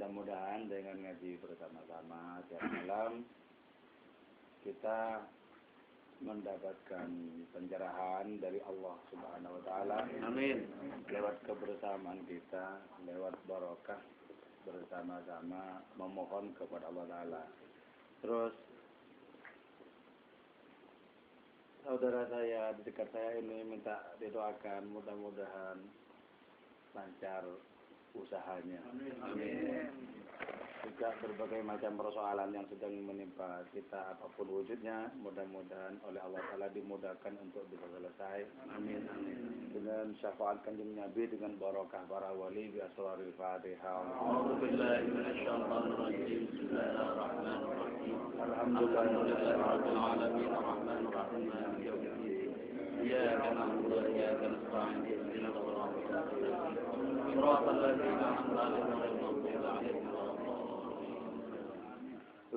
Mudah-mudahan dengan ngaji bersama-sama tiap malam kita mendapatkan pencerahan dari Allah Subhanahu wa taala. Amin. Lewat kebersamaan kita, lewat barokah bersama-sama memohon kepada Allah taala. Terus saudara saya di dekat saya ini minta didoakan mudah-mudahan lancar usahanya. Amin. Juga berbagai macam persoalan yang sedang menimpa kita apapun wujudnya, mudah-mudahan oleh Allah Ta'ala dimudahkan untuk bisa selesai. Amin. Amin. Dengan syafaat kanjeng Nabi, dengan barokah para wali bi asraril Fatihah. A'udzubillahi minasyaitonir rajim. Bismillahirrahmanirrahim. Alhamdulillahirabbil alamin arrahmanir rahim maliki yaumiddin. Iyyaka na'budu wa iyyaka nasta'in ihdinas siratal mustaqim. Siratal ladzina an'amta 'alaihim ghairil maghdubi 'alaihim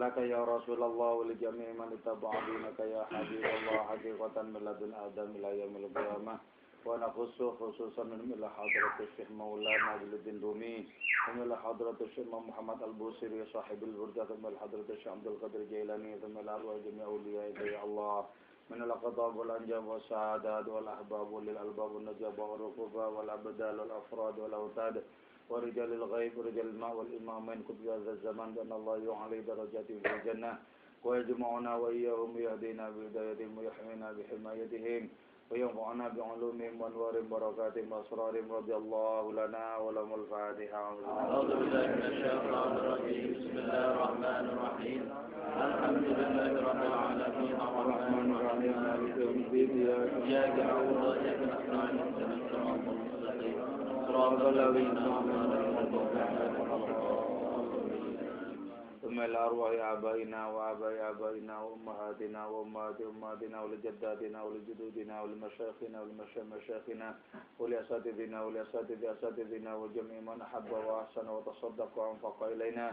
laka ya Rasulullah wa li jami'i man ittaba'a dinaka ya Habiballah haqiqatan min ladun adam ila yaumil qiyamah wa naqussu khususan min ila hadratis Syekh Maulana Jalaluddin Rumi wa ila hadratis Syekh Muhammad Al-Busiri sahibul burdah wa ila hadratis Syekh Abdul Qadir Jailani wa ila arwah jami' awliya ya Allah min al-qadab wal anjam wa sa'adat wal ahbab wal albab wal najab wal rukuba wal abdal wal afrad wal autad ورجال الغيب ورجال الماء والإمامين قد هذا الزمان بأن الله يعلي درجاتهم في الجنة ويجمعنا وإياهم يهدينا بهدايتهم ويحمينا بحمايتهم وينفعنا بعلومهم وأنوارهم وبركاتهم وأسرارهم رضي الله لنا ولهم الفاتحة. أعوذ بالله من الشيطان الرجيم. بسم الله الرحمن الرحيم. الحمد لله رب العالمين الرحمن الرحيم مالك يوم الدين إياك نعبد وإياك نستعين اهدنا الصراط المستقيم صراط الذين أنعمت ثم الأرواح آبائنا وآباء آبائنا وأمهاتنا وأمهات أمهاتنا ولجداتنا ولجدودنا ولمشايخنا ولمشايخنا ولأساتذتنا ولأساتذ أساتذتنا وجميع من أحب وأحسن وتصدق وأنفق إلينا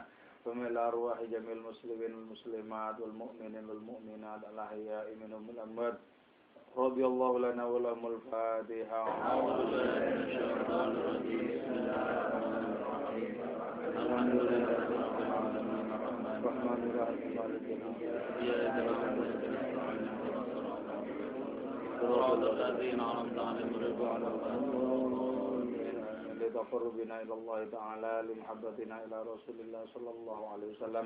ثم الأرواح جميع المسلمين والمسلمات والمؤمنين والمؤمنات الأحياء منهم الأموات رضي الله لنا ولهم الفاتحة. أعوذ بالله من الشيطان الرجيم. بسم الله الرحمن الرحيم. الحمد لله رب العالمين الرحمن الرحيم مالك يوم الدين إياك نعبد وإياك نستعين اهدنا الصراط الذين أنعمت عليهم غير المغضوب عليهم لتقربنا إلى الله تعالى لمحبتنا إلى رسول الله صلى الله عليه وسلم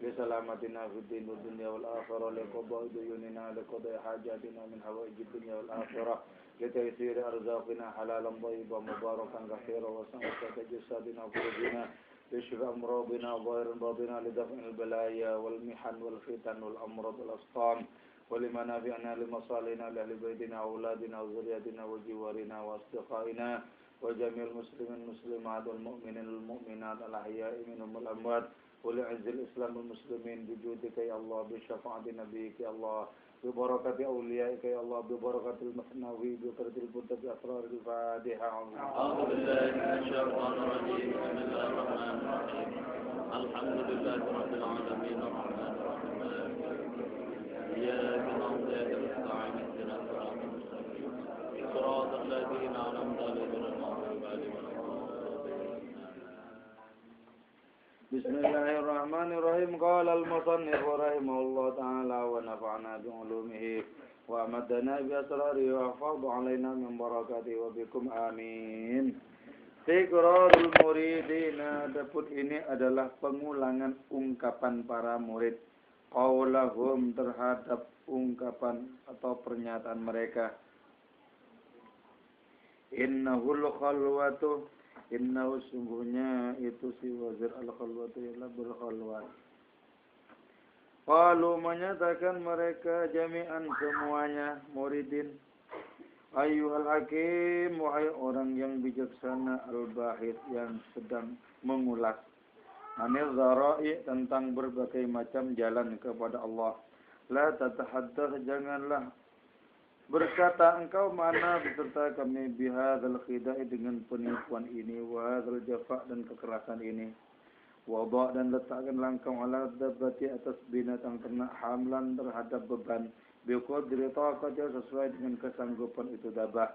لسلامتنا في الدين والدنيا والآخرة لقضاء ديوننا لقضاء حاجاتنا من حوائج الدنيا والآخرة لتيسير أرزاقنا حلالا طيبا مباركا كثيرا وسعة جسادنا وفروجنا لشفاء أمراضنا ظاهرا باطنا لدفع البلايا والمحن والفتن والأمراض والأسقام ولمنافعنا لمصالحنا لأهل بيتنا وأولادنا وذرياتنا وجوارنا وأصدقائنا وجميع المسلمين والمسلمات والمؤمنين والمؤمنات الأحياء منهم والأموات ولعز الإسلام والمسلمين بجودك يا الله بشفاعة نبيك يا الله ببركة أوليائك يا الله ببركة المحنوي ببركة البدة بأسرار الفاتحة. أعوذ بالله من الشيطان الرجيم. بسم الله الرحمن الرحيم. الحمد لله رب العالمين الرحمن الرحيم إياك نعبد وإياك نستعين اهدنا الصراط المستقيم صراط الذين أنعمت عليهم غير المغضوب عليهم ولا الضالين. بسم الله الرحمن الرحيم. قال المصنف رحمه الله تعالى ونفعنا بعلومه وأمدنا بأسراره وأفاض علينا من بركاته وبكم آمين. Tikrarul muridina, adapun ini adalah pengulangan ungkapan para murid qaulahum terhadap ungkapan atau pernyataan mereka. Innahul khalwatu, innahu sungguhnya itu si wazir al-khalwatu ialah berkhalwat. Qalu menyatakan mereka jami'an semuanya muridin. Ayyuhal hakim, wahai orang yang bijaksana, al-bahid yang sedang mengulas anil zara'i tentang berbagai macam jalan kepada Allah. La tatahaddath, janganlah berkata engkau mana beserta kami bihadzal khida'i dengan penipuan ini wa hadzal jafa' dan kekerasan ini. Wada' dan letakkan langkau ala dabbati atas binatang ternak hamlan terhadap beban biqadri taqati sesuai dengan kesanggupan itu dabah.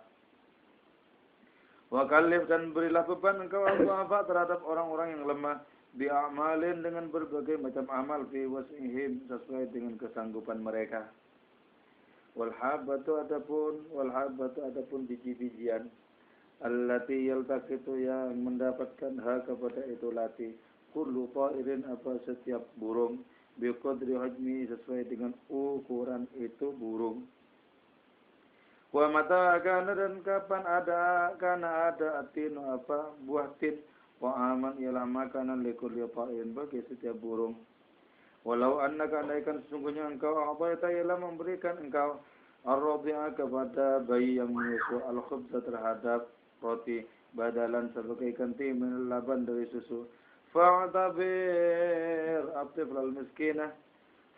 Wa kallif dan berilah beban engkau al-du'afa terhadap orang-orang yang lemah bi'amalin dengan berbagai macam amal fi wasihim sesuai dengan kesanggupan mereka. Wal habatu adapun biji-bijian allati yaltaqitu yang mendapatkan hak kepada itu lati kullu ta'irin apa setiap burung biqadri hajmi sesuai dengan ukuran itu burung. Wa mata kana dan kapan ada atin apa buah tin wa aman ialah makanan likulli ta'in bagi setiap burung. Walau annaka andaikan sesungguhnya engkau a'taita ialah memberikan engkau ar-radhi'a kepada bayi yang menyusu al-khubza terhadap roti badalan sebagai ganti min laban dari susu. Fa'tabir atif lal miskinah.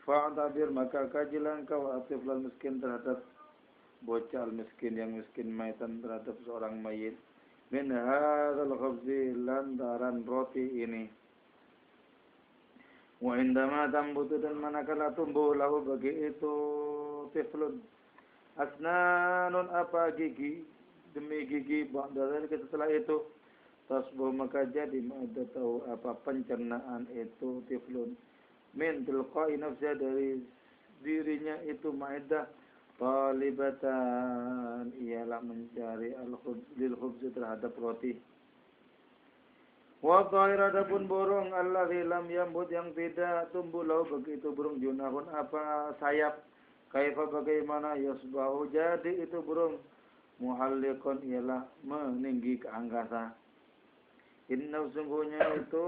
Fa'tabir maka kajilah engkau atif lal miskin terhadap bocah al-miskin yang miskin maitan terhadap seorang mayit. Min hadzal khubzi lantaran roti ini. Wa indama tambutu dan manakala tumbuh lahu bagi itu tiflun asnanun apa gigi demi gigi ba'da setelah itu tasbuh maka jadi ada tahu apa pencernaan itu tiflun min tilqa'i nafsiha dari dirinya itu maidah talibatan ialah mencari lil khubz terhadap roti. Wa ta'ir adapun burung allazi lam yambut yang tidak tumbuh lahu begitu burung junahun apa sayap kaifa bagaimana yasbahu jadi itu burung muhalliqun ialah meninggi ke angkasa. Inna sungguhnya itu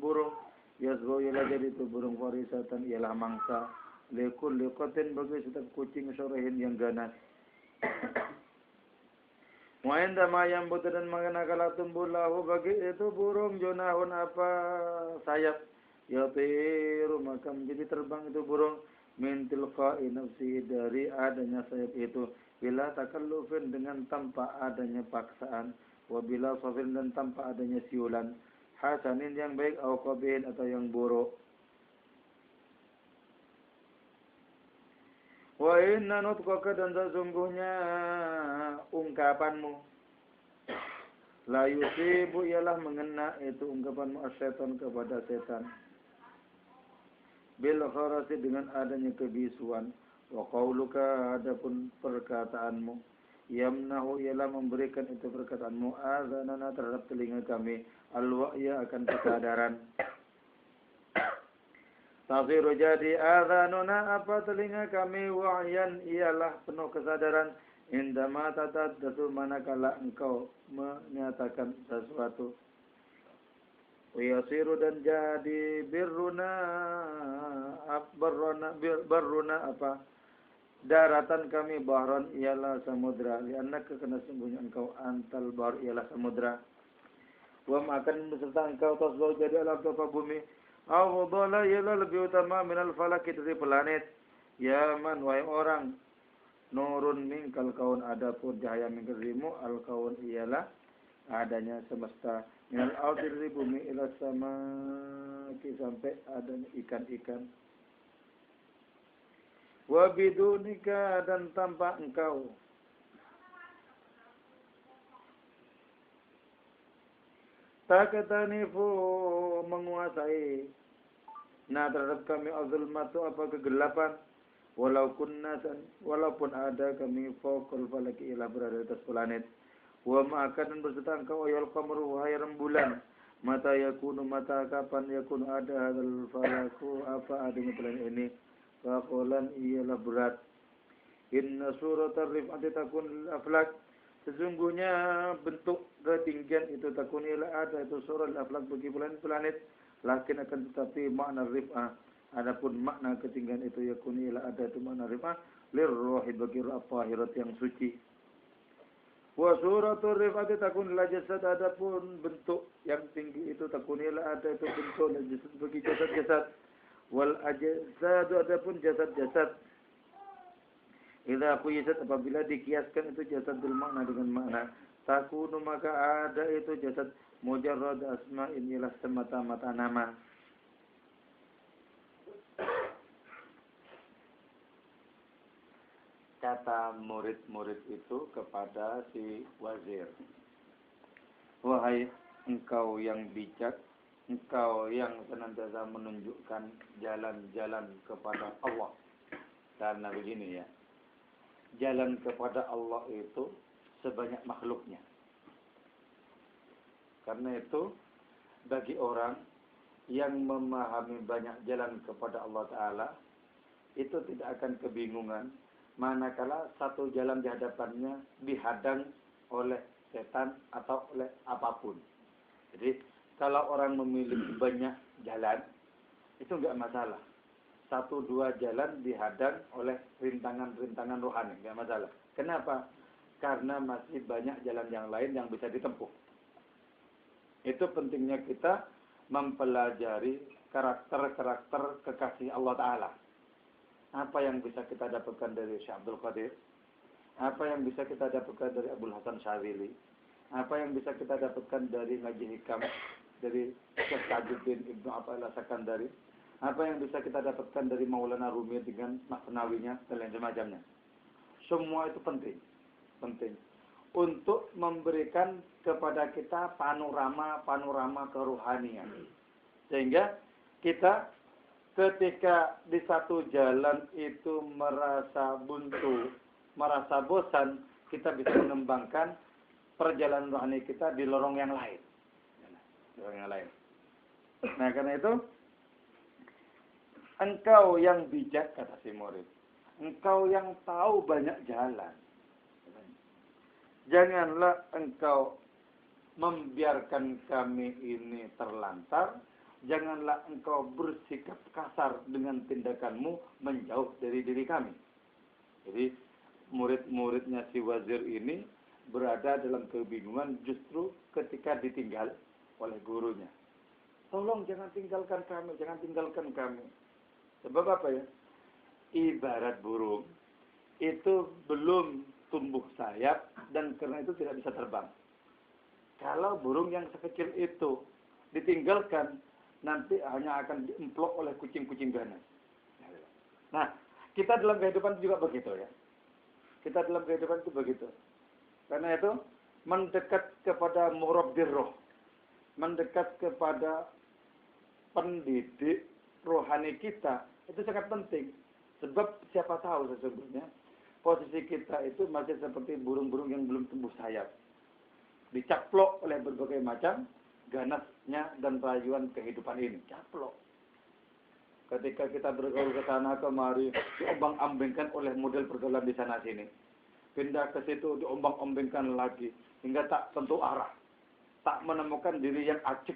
burung yasbahu ialah jadi itu burung farisatan ialah mangsa lekul lekotin bagi setiap kucing sorehin yang ganas. Wa inda ma yambut dan manakala tumbuh lahu bagi itu burung junahun apa sayap yatiru maka menjadi terbang itu burung min tilqa'i nafsi dari adanya sayap itu bila takallufin dengan tanpa adanya paksaan wa bila safin dan tanpa adanya siulan hasanin yang baik au qabihin atau yang buruk. Wa inna nutqaka dan sesungguhnya ungkapanmu la yusibu ialah mengena itu ungkapanmu asyaitan kepada setan bil kharasi dengan adanya kebisuan wa qauluka adapun perkataanmu yamnahu ialah memberikan itu perkataanmu azanana terhadap telinga kami alwa'ya akan kesadaran. Tasiru jadi adhanuna apa telinga kami wa'yan ialah penuh kesadaran indama tatadatu manakala engkau menyatakan sesuatu. Wiyasiru dan jadi birruna apa daratan kami bahron ialah samudra lianna kena sungguhnya engkau antal bahr ialah samudra. Wa makan beserta engkau tasbih jadi alam apa bumi. Afdala ialah lebih utama minal falaki dari planet. Ya man wahai orang nurun mingkal kaun adapun cahaya mingkal dirimu al kaun ialah adanya semesta minal ardi dari bumi ila sama sampai adanya ikan-ikan. Wa bidunika dan tanpa engkau takatanifu menguasai terhadap kami azulmatu apa kegelapan walaupun ada kami fokul falaki ilah berada di atas planet wa ma'akan dan berserta engkau ayol qamru wahai rembulan mata yakunu mata kapan yakunu ada hadal falaku apa adanya planet ini faqulan ialah berat inna suratar rif'ati takun aflak sesungguhnya bentuk ketinggian itu takunilah ada itu surah al-aflak bagi planet lakin akan tetapi makna rif'ah adapun makna ketinggian itu yakunilah ada itu makna rif'ah lirruhi bagi ruh tahirat yang suci wa suratul rif'ati takunilah jasad adapun bentuk yang tinggi itu takunilah ada itu bentuk jasad bagi jasad-jasad wal ajsad adapun jasad-jasad idza qiyasat apabila dikiaskan itu jasad bil makna dengan makna takunu maka ada itu jasad mujarrad asma'in ialah semata-mata nama. Kata murid-murid itu kepada si wazir, wahai engkau yang bijak engkau yang senantiasa menunjukkan jalan-jalan kepada Allah. Karena begini ya, jalan kepada Allah itu sebanyak makhluknya. Karena itu, bagi orang yang memahami banyak jalan kepada Allah Ta'ala, itu tidak akan kebingungan, manakala satu jalan di hadapannya dihadang oleh setan atau oleh apapun. Jadi, kalau orang memiliki banyak jalan, itu enggak masalah. Satu dua jalan dihadang oleh rintangan-rintangan rohani, enggak masalah. Kenapa? Karena masih banyak jalan yang lain yang bisa ditempuh. Itu pentingnya kita mempelajari karakter-karakter kekasih Allah Ta'ala. Apa yang bisa kita dapatkan dari Syekh Abdul Qadir? Apa yang bisa kita dapatkan dari Abdul Hasan Syadzili? Apa yang bisa kita dapatkan dari Ngaji Hikam, dari Syekh Tajuddin Ibnu Athaillah Sakandari? Apa yang bisa kita dapatkan dari Maulana Rumi dengan Masnawinya dan lain semacamnya? Semua itu penting. Penting. Untuk memberikan kepada kita panorama kerohanian. Sehingga kita ketika di satu jalan itu merasa buntu, merasa bosan, kita bisa mengembangkan perjalanan rohani kita di lorong yang lain. Lorong yang lain. Nah, karena itu, engkau yang bijak, kata si murid. Engkau yang tahu banyak jalan. Janganlah engkau membiarkan kami ini terlantar. Janganlah engkau bersikap kasar dengan tindakanmu menjauh dari diri kami. Jadi murid-muridnya si wazir ini berada dalam kebingungan justru ketika ditinggal oleh gurunya. Tolong jangan tinggalkan kami, jangan tinggalkan kami. Sebab apa ya? Ibarat burung itu belum tumbuh sayap dan karena itu tidak bisa terbang. Kalau burung yang sekecil itu ditinggalkan, nanti hanya akan diemplok oleh kucing-kucing ganas. Nah, kita dalam kehidupan juga begitu ya. Kita dalam kehidupan itu begitu. Karena itu, mendekat kepada murabbir roh, mendekat kepada pendidik rohani kita, itu sangat penting. Sebab siapa tahu sesungguhnya, posisi kita itu masih seperti burung-burung yang belum tumbuh sayap. Dicaplok oleh berbagai macam ganasnya dan rayuan kehidupan ini. Caplok. Ketika kita bergaul ke sana kemari, diombang-ambingkan oleh model pergaulan di sana sini. Pindah ke situ, diombang-ambingkan lagi. Hingga tak tentu arah. Tak menemukan diri yang acik.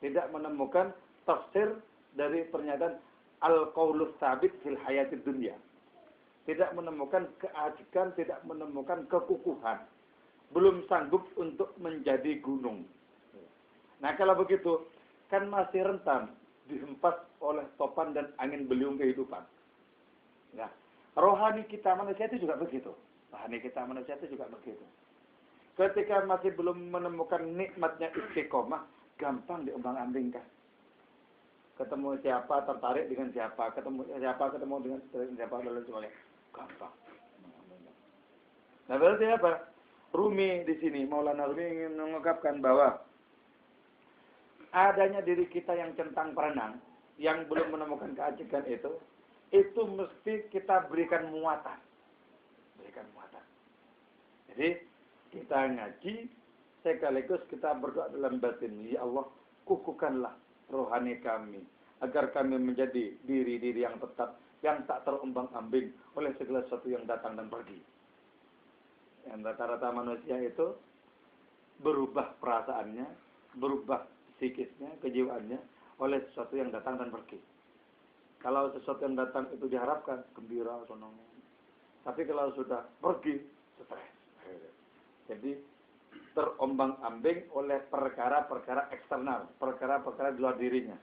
Tidak menemukan tafsir dari pernyataan al-qaulus sabit fil hayatid dunya. Tidak menemukan keajikan, tidak menemukan kekukuhan. Belum sanggup untuk menjadi gunung. Nah, kalau begitu, kan masih rentan dihempas oleh topan dan angin beliung kehidupan. Nah, rohani kita manusia itu juga begitu. Rohani kita manusia itu juga begitu. Ketika masih belum menemukan nikmatnya istiqomah, gampang diombang-ambingkan. Ketemu siapa, tertarik dengan siapa, ketemu siapa, ketemu dengan siapa, dan lain sebagainya. Gampang. Nah, berarti apa? Rumi di sini, Maulana Rumi ingin mengungkapkan bahwa adanya diri kita yang centang perenang, yang belum menemukan keajikan itu mesti kita berikan muatan. Berikan muatan. Jadi, kita ngaji, sekaligus kita berdoa dalam batin. Ya Allah, kukuhkanlah rohani kami, agar kami menjadi diri-diri yang tetap, yang tak terombang-ambing oleh segala sesuatu yang datang dan pergi. Yang rata-rata manusia itu berubah perasaannya, berubah psikisnya, kejiwaannya oleh sesuatu yang datang dan pergi. Kalau sesuatu yang datang itu diharapkan, gembira, senang. Tapi kalau sudah pergi, stres. Jadi terombang-ambing oleh perkara-perkara eksternal, perkara-perkara di luar dirinya.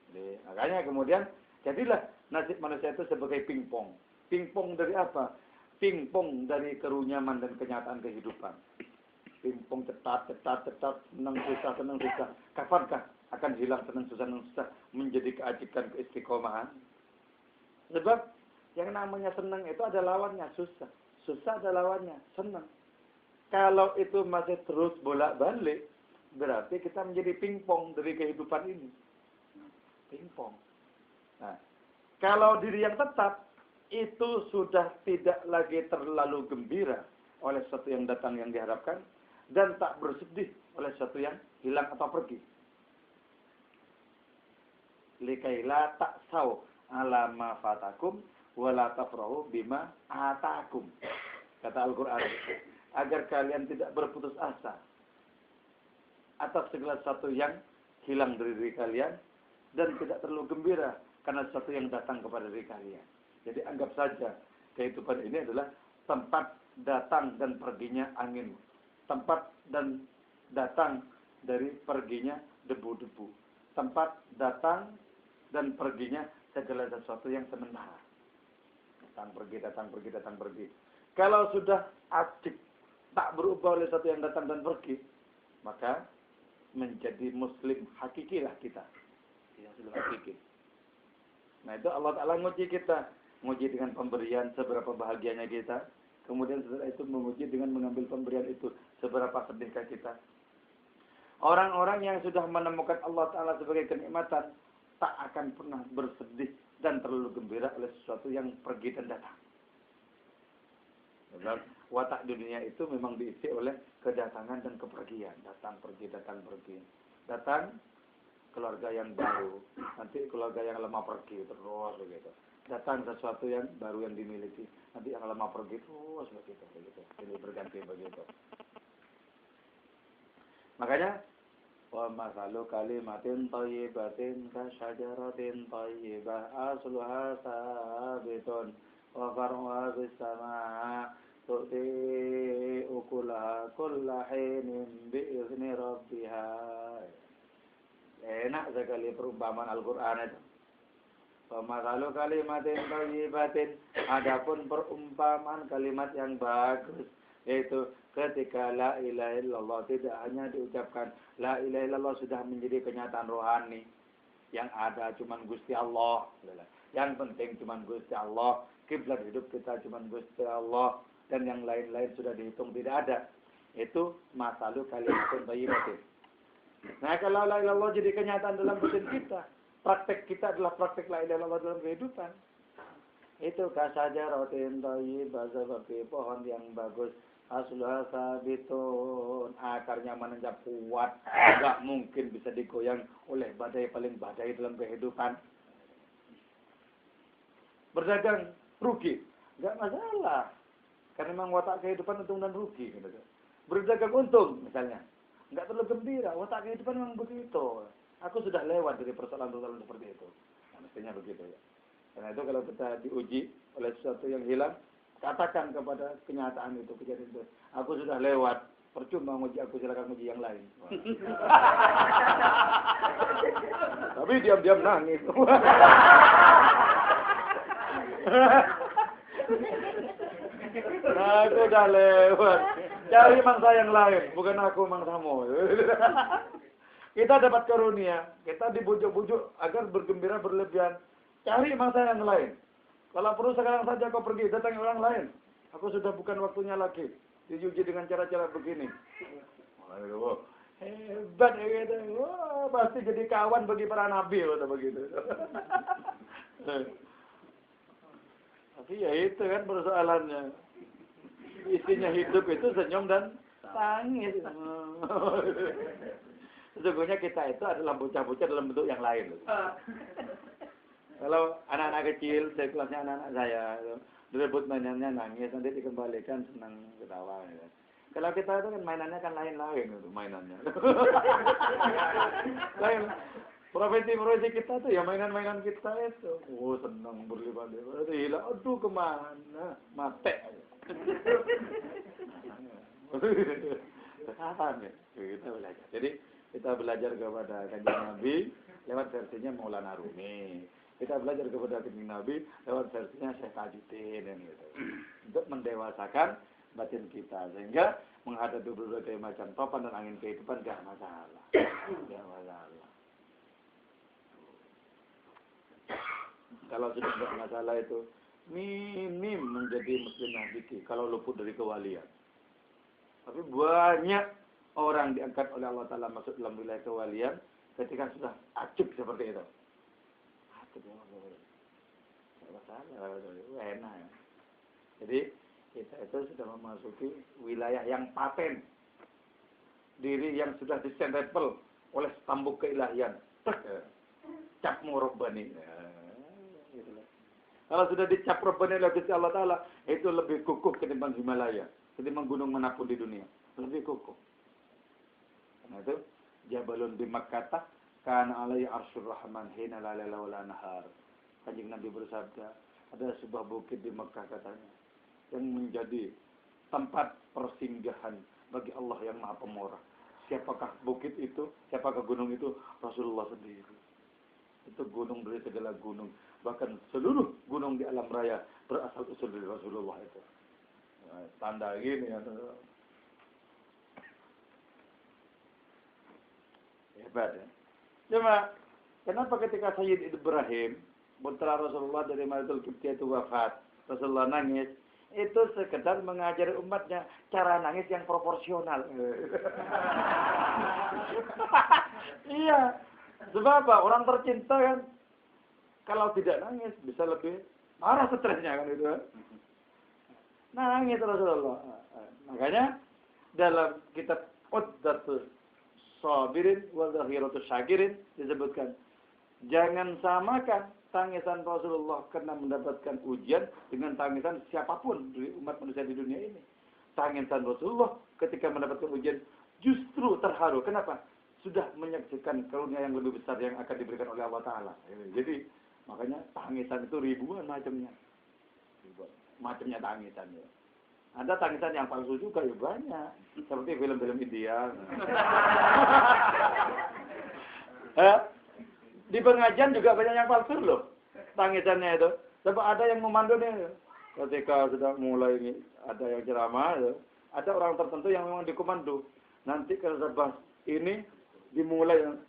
Jadi, makanya kemudian jadilah nasib manusia itu sebagai pingpong. Pingpong dari apa? Pingpong dari kerunyaman dan kenyataan kehidupan. Pingpong cetat, senang susah. Kapankah akan hilang senang susah menjadi keajikan keistiqomahan? Sebab yang namanya senang itu ada lawannya, susah. Susah ada lawannya, senang. Kalau itu masih terus bolak-balik, berarti kita menjadi pingpong dari kehidupan ini. Pingpong. Nah, kalau diri yang tetap, itu sudah tidak lagi terlalu gembira oleh sesuatu yang datang yang diharapkan, dan tak bersedih oleh sesuatu yang hilang atau pergi. Likaila ta'sau ala ma fatakum wala tafrahu bima atakum. Kata Al-Quran, agar kalian tidak berputus asa atas segala sesuatu yang hilang dari diri kalian, dan tidak terlalu gembira karena sesuatu yang datang kepada diri kalian. Jadi anggap saja kehidupan ini adalah tempat datang dan perginya angin, tempat dan datang dari perginya debu-debu, tempat datang dan perginya segala sesuatu yang sementara. Datang pergi, datang pergi, datang pergi. Kalau sudah aktif, tak berubah oleh sesuatu yang datang dan pergi, maka menjadi muslim hakikilah kita. Ya, muslim hakiki. Nah, itu Allah Ta'ala nguji kita. Nguji dengan pemberian seberapa bahagianya kita. Kemudian setelah itu menguji dengan mengambil pemberian itu. Seberapa sedihkah kita. Orang-orang yang sudah menemukan Allah Ta'ala sebagai kenikmatan, tak akan pernah bersedih dan terlalu gembira oleh sesuatu yang pergi dan datang. Watak dunia itu memang diisi oleh kedatangan dan kepergian. Datang, pergi, datang, pergi. Datang, keluarga yang baru. Nanti keluarga yang lemah pergi, terus begitu. Datang sesuatu yang baru yang dimiliki. Nanti yang lemah pergi, terus begitu. Ini berganti begitu. Makanya, wa masalu kalimatin thayyibatin kasyajaratin thayyibah asluha sabitun wa far'uha bis sama' tu'ti ukulaha kulla hinin bi'izni rabbiha. Enak sekali perumpamaan Al-Quran itu. Wa masalu kalimatin thayyibatin, adapun perumpamaan kalimat yang bagus, yaitu ketika la ilaha illallah tidak hanya diucapkan, la ilaha illallah sudah menjadi kenyataan rohani. Yang ada cuman Gusti Allah. Yang penting cuman Gusti Allah. Kiblat hidup kita cuman Gusti Allah. Dan yang lain-lain sudah dihitung tidak ada. Itu masalu kalimatun thayyibatin. Nah, kalau la ilaha illallah jadi kenyataan dalam batin kita, praktek kita adalah praktek la ilaha illallah dalam kehidupan. Itu kasajaratin thayyibah, seperti pohon yang bagus. Asluha sabitun, akarnya menanjak kuat, enggak mungkin bisa digoyang oleh badai paling badai dalam kehidupan. Berdagang rugi, enggak masalah, karena memang watak kehidupan untung dan rugi. Gitu. Berdagang untung misalnya, enggak terlalu gembira, watak kehidupan memang begitu. Aku sudah lewat dari persoalan-persoalan seperti itu. Nah, mestinya begitu ya. Karena itu kalau kita diuji oleh sesuatu yang hilang, katakan kepada kenyataan itu, kejadian itu, aku sudah lewat, percuma nguji aku, silakan nguji yang lain. Tapi diam-diam nangis. Nah, aku sudah lewat, cari mangsa yang lain, bukan aku mangsamu. Kita dapat karunia, kita dibujuk-bujuk agar bergembira berlebihan, cari mangsa yang lain. Kalau perlu sekarang saja kau pergi, datangi orang lain. Aku sudah bukan waktunya lagi diuji dengan cara-cara begini. Oh, hebat gitu. Wah, pasti jadi kawan bagi para nabi atau begitu. Tapi ya itu kan persoalannya. Isinya hidup itu senyum dan tangis. Sesungguhnya kita itu adalah bocah-bocah dalam bentuk yang lain. Kalau anak-anak kecil, dari kelasnya anak-anak saya, direbut mainannya nangis, nanti dikembalikan senang ketawa. Ya. Kalau kita itu kan mainannya kan lain-lain itu mainannya. Lain. Profesi kita tuh ya mainan-mainan kita itu. Oh senang berlibat-libat. Hilang, aduh kemana? Mate. Paham ya? Kita belajar. Jadi kita belajar kepada Kanjeng Nabi lewat versinya Maulana Rumi. Kita belajar kepada Kanjeng Nabi lewat versinya Syekh Tajuddin gitu. Untuk mendewasakan batin kita sehingga menghadapi berbagai macam topan dan angin kehidupan gak masalah. Gak masalah. Kalau sudah gak masalah itu minim menjadi muslim hakiki kalau luput dari kewalian. Tapi banyak orang diangkat oleh Allah Ta'ala masuk dalam wilayah kewalian ketika sudah acuk seperti itu. Acuk, tidak masalah, enak. Jadi kita itu sudah memasuki wilayah yang paten. Diri yang sudah disentepel oleh tambuk keilahian. Cap Rabbani. Kalau sudah dicap Rabbani oleh Gusti Allah Ta'ala, itu lebih kukuh ketimbang Himalaya, ketimbang gunung manapun di dunia. Lebih kukuh. Karena itu, Jabalun di Makkah, kana alaihi arsyur rahman hina la laila wa la nahar. Kanjeng Nabi bersabda, ada sebuah bukit di Makkah katanya, yang menjadi tempat persinggahan bagi Allah yang Maha Pemurah. Siapakah bukit itu? Siapakah gunung itu? Rasulullah sendiri. Itu gunung dari segala gunung. Bahkan seluruh gunung di alam raya berasal usul dari Rasulullah itu. Nah, tanda gini ya. Hebat ya. Cuma, kenapa ketika Sayyid Ibrahim, putra Rasulullah dari Madinatul Qibtiyah itu wafat, Rasulullah nangis, itu sekedar mengajari umatnya cara nangis yang proporsional. Iya. Sebab apa? Orang tercinta kan, kalau tidak nangis bisa lebih marah stresnya kan itu. Nangis Rasulullah. Makanya dalam kitab Uddatus Sabirin wa Zahiratus Syakirin disebutkan, jangan samakan tangisan Rasulullah karena mendapatkan ujian dengan tangisan siapapun dari umat manusia di dunia ini. Tangisan Rasulullah ketika mendapatkan ujian justru terharu. Kenapa? Sudah menyaksikan karunia yang lebih besar yang akan diberikan oleh Allah Ta'ala. Jadi, makanya tangisan itu ribuan macamnya. Macamnya tangisan. Ya. Ada tangisan yang palsu juga, ya banyak. Seperti film-film India. Di pengajian juga banyak yang palsu loh. Tangisannya itu. Sebab ada yang memandu nih. Ketika sudah mulai ini, ada yang ceramah. Ya. Ada orang tertentu yang memang dikomando. Nanti kalau sebab ini, dimulai yang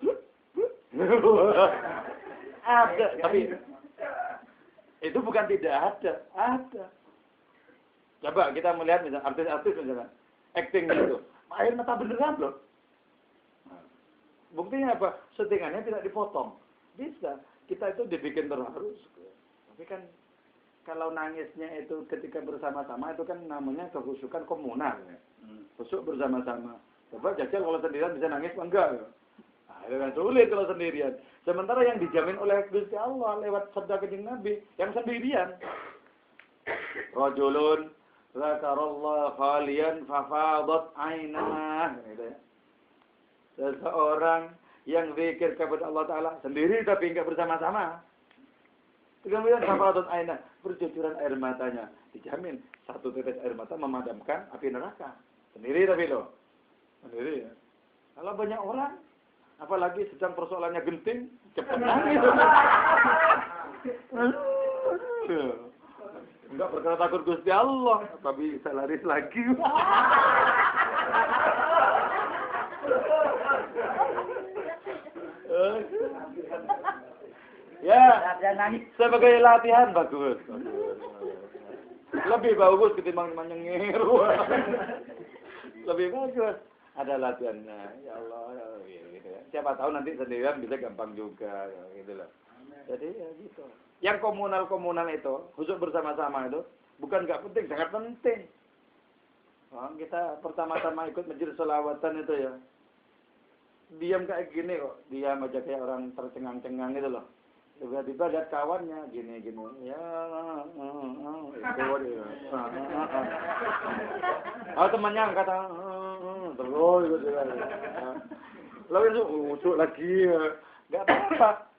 ada, tapi itu bukan tidak ada. Coba kita melihat misalnya artis-artis misalnya actingnya itu, air mata beneran loh. Buktinya apa? Syutingannya tidak dipotong. Bisa. Kita itu dibikin terharu. Tapi kan kalau nangisnya itu ketika bersama-sama itu kan namanya kehusukan komunal. Khusuk bersama-sama. Coba jajal kalau sendirian bisa nangis enggak? Nah, itu kan sulit kalau sendirian. Sementara yang dijamin oleh Gusti Allah lewat sabda Kanjeng Nabi yang sendirian. Rajulun zakarallah khalian fafadat ainah. Seseorang yang zikir kepada Allah Ta'ala sendiri tapi enggak bersama-sama. Kemudian fafadat ainah, bercucuran air matanya. Dijamin satu tetes air mata memadamkan api neraka. Sendiri tapi loh. Sendiri ya. Kalau banyak orang, apalagi sedang persoalannya genting, cepat nangis. Enggak perkara takut Gusti Allah, tapi bisa laris lagi. Ya, sebagai latihan bagus. Lebih bagus ketimbang menyengir. Lebih bagus. Ada latihannya, ya Allah, ya, gitu ya. Siapa tahu nanti sendirian bisa gampang juga, ya, gitu loh. Jadi ya gitu. Yang komunal itu, khusus bersama-sama itu, bukan nggak penting, sangat penting. Oh, kita pertama-tama ikut majelis sholawatan itu ya. Diam kayak gini kok, diam aja kayak orang tercengang-cengang gitu loh. Tiba-tiba lihat kawannya gini-gini, ya, itu dia. Oh temannya kata, terus gitu. Lalu itu usuk lagi, nggak apa-apa.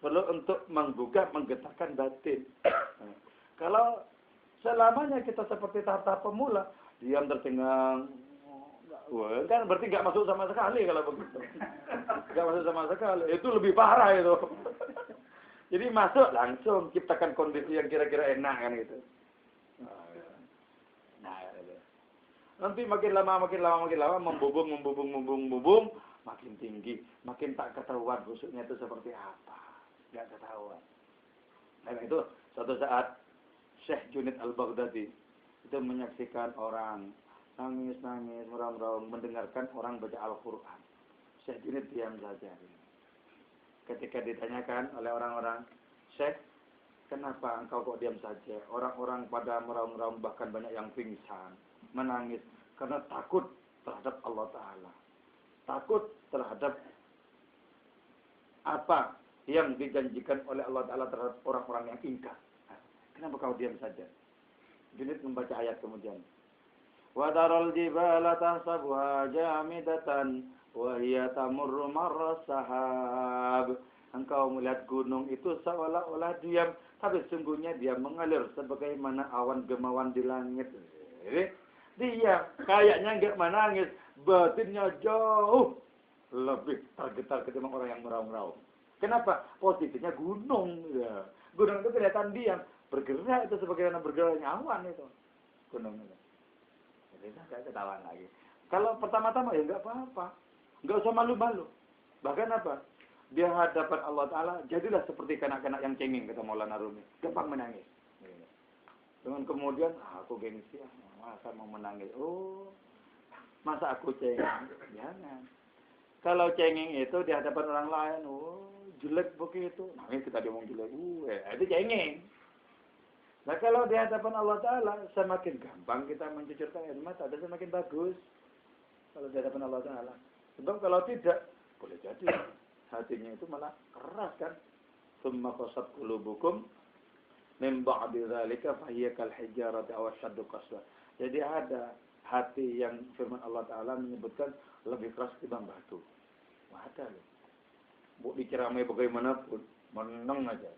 Perlu untuk menggugah, menggetarkan batin. Kalau selamanya kita seperti tahap-tahap pemula, diam tercengang. Wah, kan berarti nggak masuk sama sekali kalau begitu. Nggak masuk sama sekali. Itu lebih parah itu. Jadi masuk langsung ciptakan kondisi yang kira-kira enak kan gitu. Nah, gitu. Nanti makin lama membubung, makin tinggi, makin tak ketahuan khususnya itu seperti apa. Nggak ketahuan. Nah itu suatu saat Syekh Junaid Al-Baghdadi itu menyaksikan orang nangis, meraung-raung mendengarkan orang baca Al-Quran. Syekh Junaid diam saja. Ketika ditanyakan oleh orang-orang, Syekh, kenapa engkau kok diam saja? Orang-orang pada meraung-raung, bahkan banyak yang pingsan, menangis, karena takut terhadap Allah Ta'ala. Takut terhadap apa yang dijanjikan oleh Allah Ta'ala terhadap orang-orang yang ingkar. Kenapa kau diam saja? Junaid membaca ayat kemudian. وَتَرَى الْجِبَالَ تَحْسَبُهَا جَامِدَةً وَهِيَ تَمُرُّ مَرَّ السَّحَابِ. Engkau melihat gunung itu seolah-olah diam, tapi sungguhnya dia mengalir sebagaimana awan gemawan di langit. Dia kayaknya enggak menangis, batinnya jauh lebih tergetar ketimbang orang yang meraung-raung. Kenapa? Positifnya gunung. Ya. Gunung itu kelihatan diam, bergerak itu sebagaimana bergeraknya awan itu. Gunung itu. Saya ketawa lagi. Kalau pertama-tama ya enggak apa-apa. Enggak usah malu-malu. Bahkan apa? Di hadapan Allah Ta'ala, jadilah seperti kanak-kanak yang cengeng, kata Maulana Rumi. Gampang menangis. Dengan kemudian, aku gengsi, masa mau menangis? Oh, masa aku cengeng? Jangan. Kalau cengeng itu di hadapan orang lain, oh, jelek begitu. Nah, kita diomong jelek. Itu cengeng. Nah kalau di hadapan Allah Ta'ala, semakin gampang kita mencucurkan air mata, dan semakin bagus. Kalau di hadapan Allah Ta'ala. Sebab kalau tidak, boleh jadi hatinya itu malah keras kan. Summa qasat qulubukum min ba'di dzalika fahiya kal hijarati aw ashaddu qaswa. Jadi ada hati yang firman Allah Ta'ala menyebutkan lebih keras ketimbang batu. Wah, ada loh. Bu diceramai bagaimanapun, meneng aja.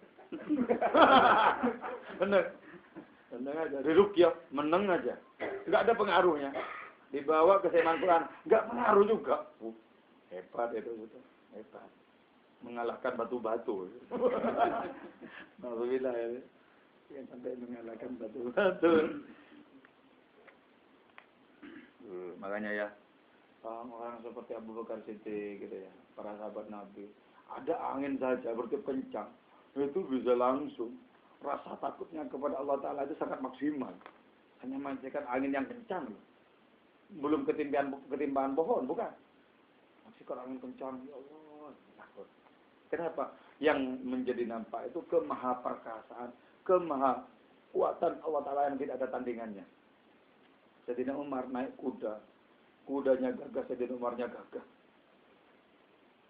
Benar aja. Diruqyah meneng aja. Enggak ada pengaruhnya. Dibawa ke semaan Quran, enggak pengaruh juga. Hebat itu. Hebat. Mengalahkan batu-batu. Alhamdulillah ya. Yang sampai mengalahkan batu-batu. Makanya ya, orang-orang seperti Abu Bakar Siddiq gitu ya, para sahabat Nabi, ada angin saja bertiup kencang, itu bisa langsung rasa takutnya kepada Allah Ta'ala itu sangat maksimal. Hanya menyaksikan angin yang kencang. Belum ketimbangan pohon, bukan. Menyaksikan angin kencang, ya Allah, takut. Kenapa? Yang menjadi nampak itu kemahaperkasaan, kemahakuatan Allah Ta'ala yang tidak ada tandingannya. Sayyidina Umar naik kuda. Kudanya gagah, Sayyidina Umarnya gagah.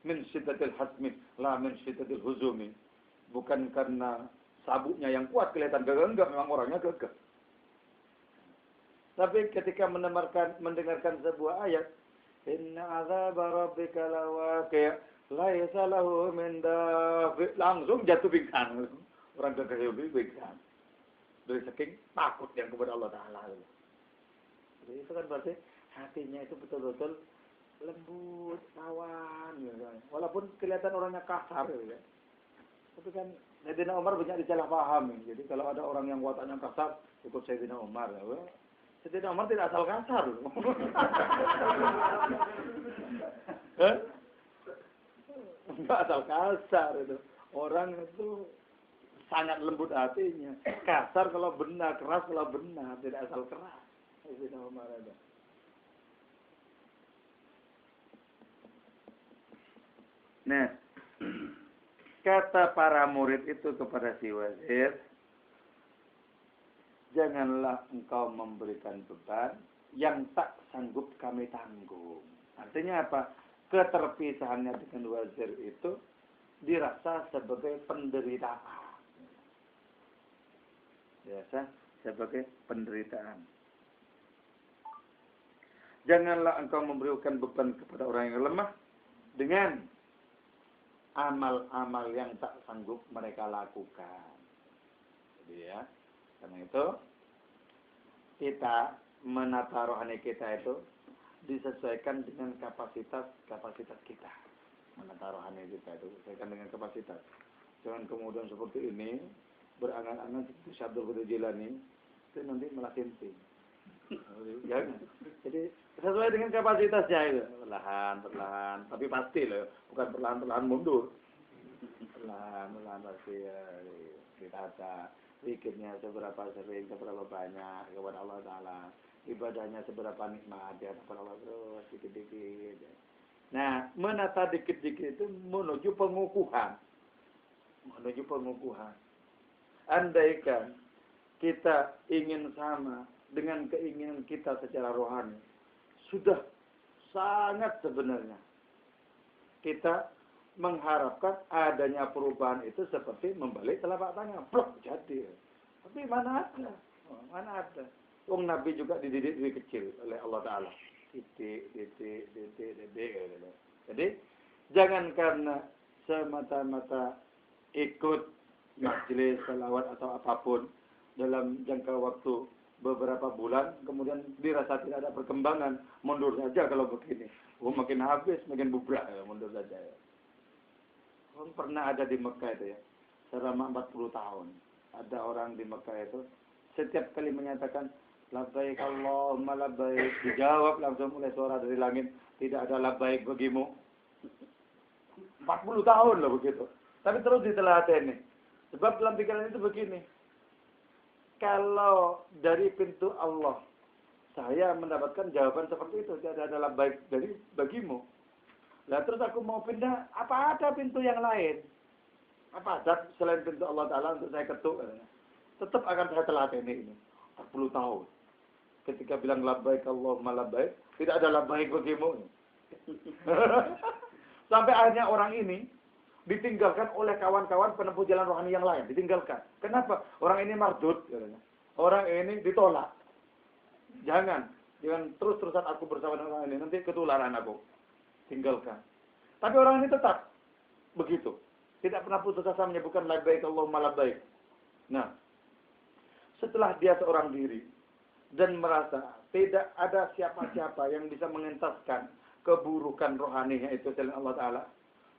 Min syiddatil hasmi, la min syiddatil huzumi. Bukan karena sabuknya yang kuat kelihatan gagah, enggak, memang orangnya gagah. Tapi ketika mendengarkan sebuah ayat, inna azaba rabbika lawaqi' laisa lahu min dafi', langsung jatuh pingsan. Orang gagah itu pingsan. Dari saking takut yang kepada Allah Ta'ala. Jadi itu kan berarti hatinya itu betul-betul lembut, rawan. Gitu. Walaupun kelihatan orangnya kasar. Gitu. Tapi kan Sayyidina Umar banyak disalah pahami. Jadi kalau ada orang yang wataknya kasar, ikut Sayyidina Umar. Ya. Sayyidina Umar tidak asal kasar. Enggak asal kasar itu. Orang itu sangat lembut hatinya. Kasar kalau benar, keras kalau benar, tidak asal keras. Sayyidina Umar ada. Nah, kata para murid itu kepada si wazir, janganlah engkau memberikan beban yang tak sanggup kami tanggung. Artinya apa? Keterpisahannya dengan wazir itu dirasa sebagai penderitaan. Biasa sebagai penderitaan. Janganlah engkau memberikan beban kepada orang yang lemah dengan amal-amal yang tak sanggup mereka lakukan. Jadi ya, karena itu kita menata rohani kita itu disesuaikan dengan kapasitas kita. Menata rohani kita itu disesuaikan dengan kapasitas. Jangan kemudian seperti ini berangan-angan seperti Syabdul Qadir Jilani itu nanti malah sinting. Jangan. Jadi sesuai dengan kapasitasnya itu, perlahan, tapi pasti loh, bukan perlahan mundur. Perlahan pasti ya, ditata, pikirnya seberapa sering, seberapa banyak kepada Allah Ta'ala. ibadahnya seberapa nikmat di hadapan Allah terus dikit-dikit. Nah, menata dikit-dikit itu menuju pengukuhan. Menuju pengukuhan. Andaikan kita ingin sama dengan keinginan kita secara rohani, sudah sangat sebenarnya kita mengharapkan adanya perubahan itu seperti membalik telapak tangan. Plok, jadi. Tapi mana ada? Mana ada? Wong Nabi juga dididik dari kecil oleh Allah Ta'ala. Titik. Jadi, jangan karena semata-mata ikut majelis, salawat atau apapun dalam jangka waktu beberapa bulan, kemudian dirasa tidak ada perkembangan, mundur saja kalau begini. Makin habis, makin bubrak, mundur saja. Pernah ada di Mekah itu ya, selama 40 tahun. Ada orang di Mekah itu, setiap kali menyatakan, labbaik Allahumma labbaik, dijawab langsung oleh suara dari langit, tidak ada labbaik bagimu. 40 tahun loh begitu. Tapi terus diteladani. Sebab dalam pikiran itu begini, kalau dari pintu Allah, saya mendapatkan jawaban seperti itu, tidak ada labbaik dari bagimu. Lah terus aku mau pindah, apa ada pintu yang lain? Apa ada selain pintu Allah Ta'ala untuk saya ketuk? Tetap akan saya teladani ini. 40 tahun. Ketika bilang labbaik Allahumma labbaik, tidak ada labbaik bagimu. Sampai akhirnya orang ini ditinggalkan oleh kawan-kawan penempuh jalan rohani yang lain. Ditinggalkan. Kenapa? Orang ini mardud. Orang ini ditolak. Jangan terus-terusan aku bersama dengan orang ini. Nanti ketularan aku. Tinggalkan. Tapi orang ini tetap begitu. Tidak pernah putus asa menyebutkan labbaik Allahumma labbaik. Nah, setelah dia seorang diri dan merasa tidak ada siapa-siapa yang bisa mengentaskan keburukan rohaninya itu selain Allah Ta'ala,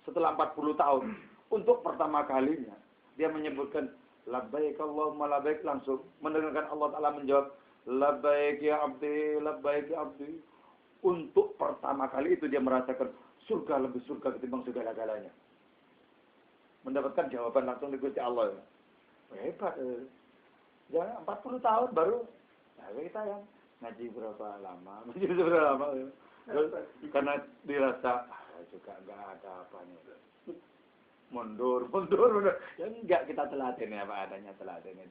setelah 40 tahun, untuk pertama kalinya dia menyebutkan labbaik Allahumma labbaik, langsung mendengarkan Allah Ta'ala menjawab labbaik ya abdi, labbaik ya abdi. Untuk pertama kali itu dia merasakan surga lebih surga ketimbang segala-galanya. Mendapatkan jawaban langsung dari Gusti Allah. Hebat. Jangan 40 tahun baru kita yang ngaji berapa lama? Ngaji berapa lama? Karena dirasa juga enggak ada apanya. Mundur. Ya enggak, kita teladeni apa adanya, teladeni.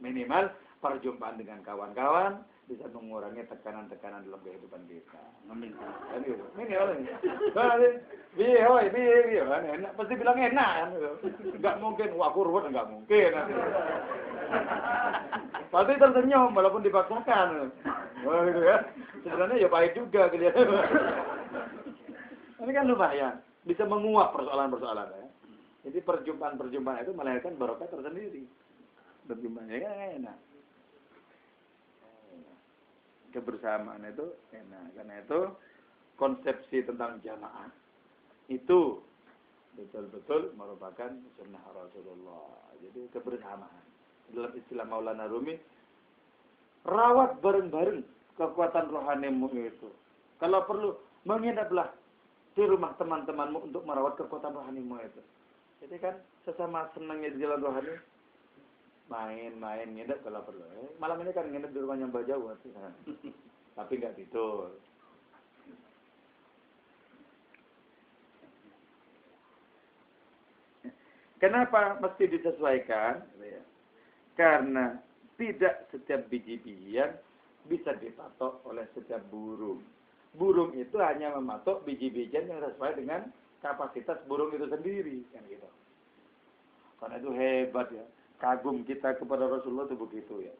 Minimal perjumpaan dengan kawan-kawan bisa mengurangi tekanan-tekanan dalam kehidupan kita. Amin. Kan itu. Minimal ini. Biye, enak. Pasti bilang enak kan. Enggak mungkin, wah kurwet enggak mungkin. Pasti tersenyum walaupun dipaksakan. Wah gitu ya. Sebenarnya ya pahit juga gitu ya. Ini kan lumayan. Bisa menguap persoalan-persoalan ya. Jadi perjumpaan-perjumpaan itu melahirkan barokah tersendiri. Berjumpanya kan enak. Kebersamaan itu enak. Karena itu konsepsi tentang jamaah itu betul-betul merupakan sunnah Rasulullah. Jadi kebersamaan. Dalam istilah Maulana Rumi, rawat bareng-bareng kekuatan rohanimu itu. Kalau perlu, menginaplah di rumah teman-temanmu untuk merawat kekuatan rohanimu itu. Jadi kan sesama senangnya di jalan rohani, main nginep kalau perlu. Malam ini kan nginep di rumahnya Mbak Jauh, tapi nggak tidur. Kenapa mesti disesuaikan? Karena tidak setiap biji-bijian bisa dipatok oleh setiap burung. Burung itu hanya mematok biji-bijian yang sesuai dengan kapasitas burung itu sendiri, kan gitu. Karena itu hebat ya. Kagum kita kepada Rasulullah itu begitu ya.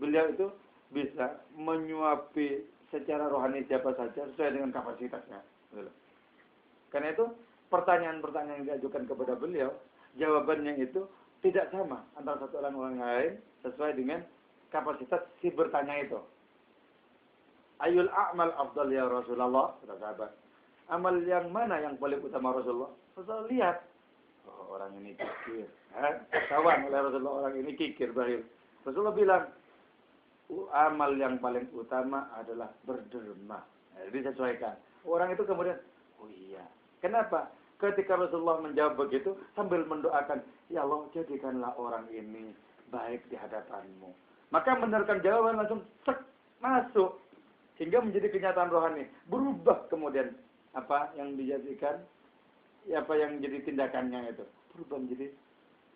Beliau itu bisa menyuapi secara rohani siapa saja sesuai dengan kapasitasnya. Karena itu pertanyaan-pertanyaan yang diajukan kepada beliau, jawabannya itu tidak sama antara satu orang lain sesuai dengan kapasitas si bertanya itu. Ayul a'mal afdal ya Rasulullah, sahabat. Amal yang mana yang paling utama Rasulullah? Rasulullah lihat, oh, orang ini kikir. Kawan oleh Rasulullah, orang ini kikir, bahir. Rasulullah bilang, amal yang paling utama adalah berderma. Jadi sesuaikan. Orang itu kemudian, oh iya. Kenapa? Ketika Rasulullah menjawab begitu, sambil mendoakan, ya Allah, jadikanlah orang ini baik di hadapanmu. Maka mendengarkan jawaban langsung, cek. masuk hingga menjadi kenyataan rohani, berubah kemudian apa yang dijadikan, apa yang jadi tindakannya itu berubah menjadi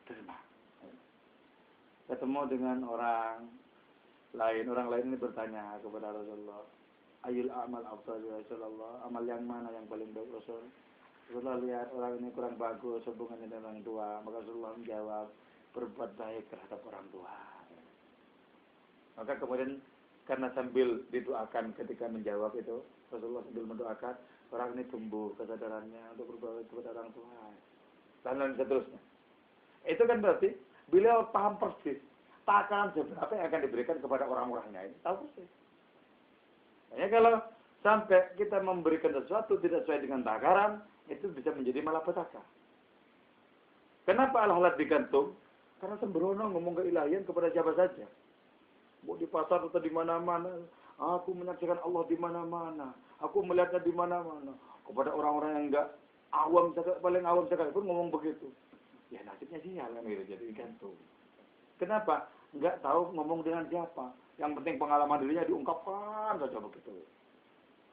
terima. Ketemu dengan orang lain ini bertanya kepada Rasulullah, ayul amal afdal ya Rasulullah, amal yang mana yang paling baik Rasul? Rasulullah lihat orang ini kurang bagus hubungannya dengan orang tua, maka Rasulullah menjawab, berbuat baik terhadap orang tua. Maka kemudian karena sambil didoakan ketika menjawab itu, Rasulullah sambil mendoakan orang ini tumbuh kesadarannya untuk berbuat baik kepada orang tua dan lain seterusnya. Itu kan berarti beliau paham persis takaran seberapa yang akan diberikan kepada orang-orangnya ini, tahu persis. Hanya kalau sampai kita memberikan sesuatu tidak sesuai dengan takaran, itu bisa menjadi malapetaka. Kenapa alat digantung? Karena sembrono ngomong keilahian kepada siapa saja. Mau di pasar atau di mana-mana, aku menyaksikan Allah di mana-mana, aku melihatnya di mana-mana. Kepada orang-orang yang enggak awam, paling awam sekali pun ngomong begitu. Ya nasibnya sial kan gitu, jadi digantung. Kenapa? Enggak tahu ngomong dengan siapa. Yang penting pengalaman dirinya diungkapkan saja begitu.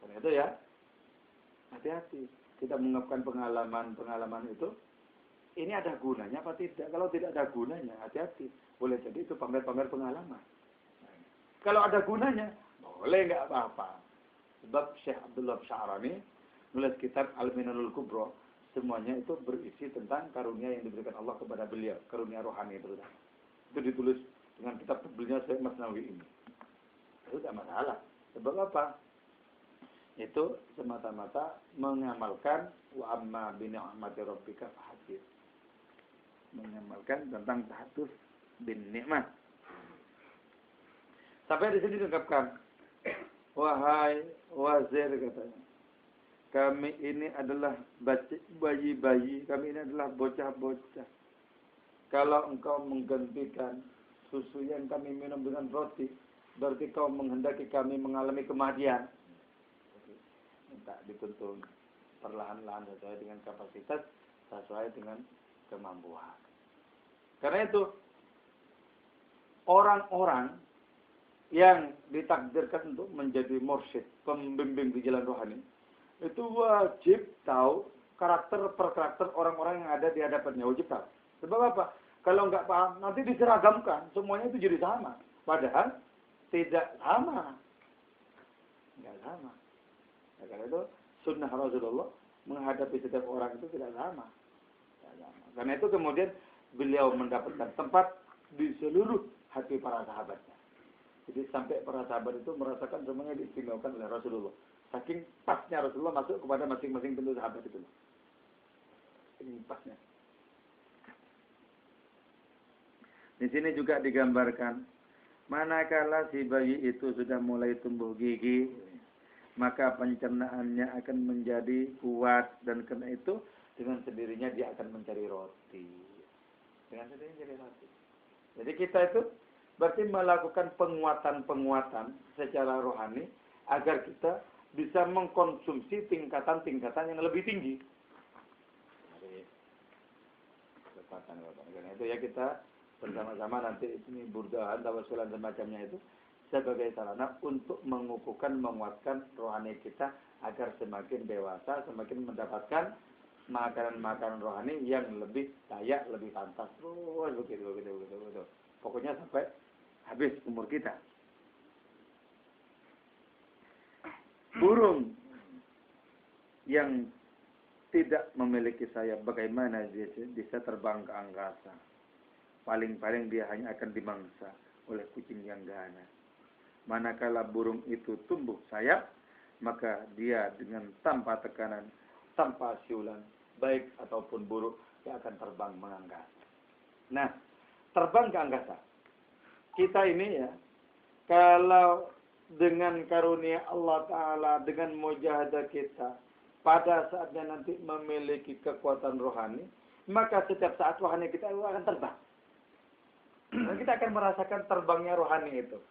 Karena itu ya, hati-hati. Kita mengungkapkan pengalaman itu, ini ada gunanya apa tidak? Kalau tidak ada gunanya, hati-hati. Boleh jadi itu pamer-pamer pengalaman. Kalau ada gunanya, boleh nggak apa-apa. Sebab Syekh Abdullah Sya'rani nulis kitab Al-Minanul Kubra, semuanya itu berisi tentang karunia yang diberikan Allah kepada beliau, karunia rohani terutama. Itu ditulis dengan kitab tebalnya Syekh Masnawi ini. Itu tidak masalah. Sebab apa? Itu semata-mata mengamalkan wa amma bi ni'mati rabbika fahaddits. Mengamalkan tentang tahaddus bin nikmat. Sampai di sini diungkapkan, wahai wazir katanya, kami ini adalah bayi-bayi, kami ini adalah bocah-bocah. Kalau engkau menggantikan susu yang kami minum dengan roti, berarti kau menghendaki kami mengalami kematian. Minta dituntun perlahan-lahan sesuai dengan kapasitas, sesuai dengan kemampuan. Karena itu, orang-orang yang ditakdirkan untuk menjadi mursyid, pembimbing di jalan rohani, itu wajib tahu karakter per karakter orang-orang yang ada di hadapannya, wajib tahu. Sebab apa? Kalau nggak paham, nanti diseragamkan, semuanya itu jadi sama. Padahal tidak sama. Nggak sama. Nah, karena itu sunnah Rasulullah menghadapi setiap orang itu tidak sama. Tidak sama. Karena itu kemudian beliau mendapatkan tempat di seluruh hati para sahabatnya. Jadi sampai para sahabat itu merasakan semuanya diistimewakan oleh Rasulullah. Saking pasnya Rasulullah masuk kepada masing-masing bentuk sahabat itu. Ini pasnya. Di sini juga digambarkan, manakala si bayi itu sudah mulai tumbuh gigi, maka pencernaannya akan menjadi kuat, dan karena itu dengan sendirinya dia akan mencari roti. Dengan sendirinya mencari roti. Jadi kita itu berarti melakukan penguatan-penguatan secara rohani agar kita bisa mengkonsumsi tingkatan-tingkatan yang lebih tinggi. Karena itu ya kita bersama-sama nanti ini burdahan, tawasulan semacamnya itu sebagai sarana untuk mengukuhkan, menguatkan rohani kita agar semakin dewasa, semakin mendapatkan makanan-makanan rohani yang lebih layak, lebih pantas. Terus begitu. Pokoknya sampai habis umur kita. Burung yang tidak memiliki sayap, bagaimana dia bisa terbang ke angkasa? Paling-paling dia hanya akan dimangsa oleh kucing yang ganas. Manakala burung itu tumbuh sayap, maka dia dengan tanpa tekanan, tanpa siulan, baik ataupun buruk, dia akan terbang mengangkasa. Nah, terbang ke angkasa. Kita ini ya, kalau dengan karunia Allah Ta'ala, dengan mujahadah kita, pada saatnya nanti memiliki kekuatan rohani, maka setiap saat rohani kita akan terbang. Dan kita akan merasakan terbangnya rohani itu.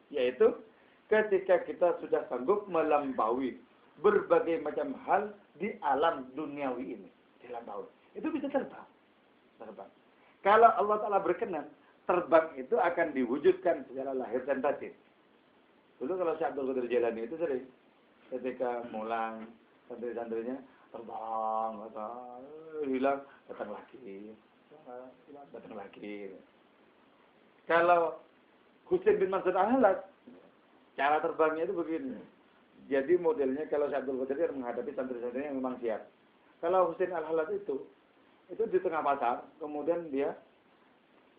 Yaitu ketika kita sudah sanggup melampaui berbagai macam hal di alam duniawi ini. Dilampaui. Itu bisa terbang. Kalau Allah Ta'ala berkenan, terbang itu akan diwujudkan secara lahir dan batin. Dulu kalau Syekh Abdul Qadir Jailani itu sering ketika mulang santri-santrinya terbang atau hilang datang lagi, hilang datang lagi. Kalau Husain bin Mansur Al-Halad cara terbangnya itu begini. Jadi modelnya kalau Syekh Abdul Qadir menghadapi santri-santrinya yang memang siap. Kalau Husain Al-Halad itu di tengah pasar, kemudian dia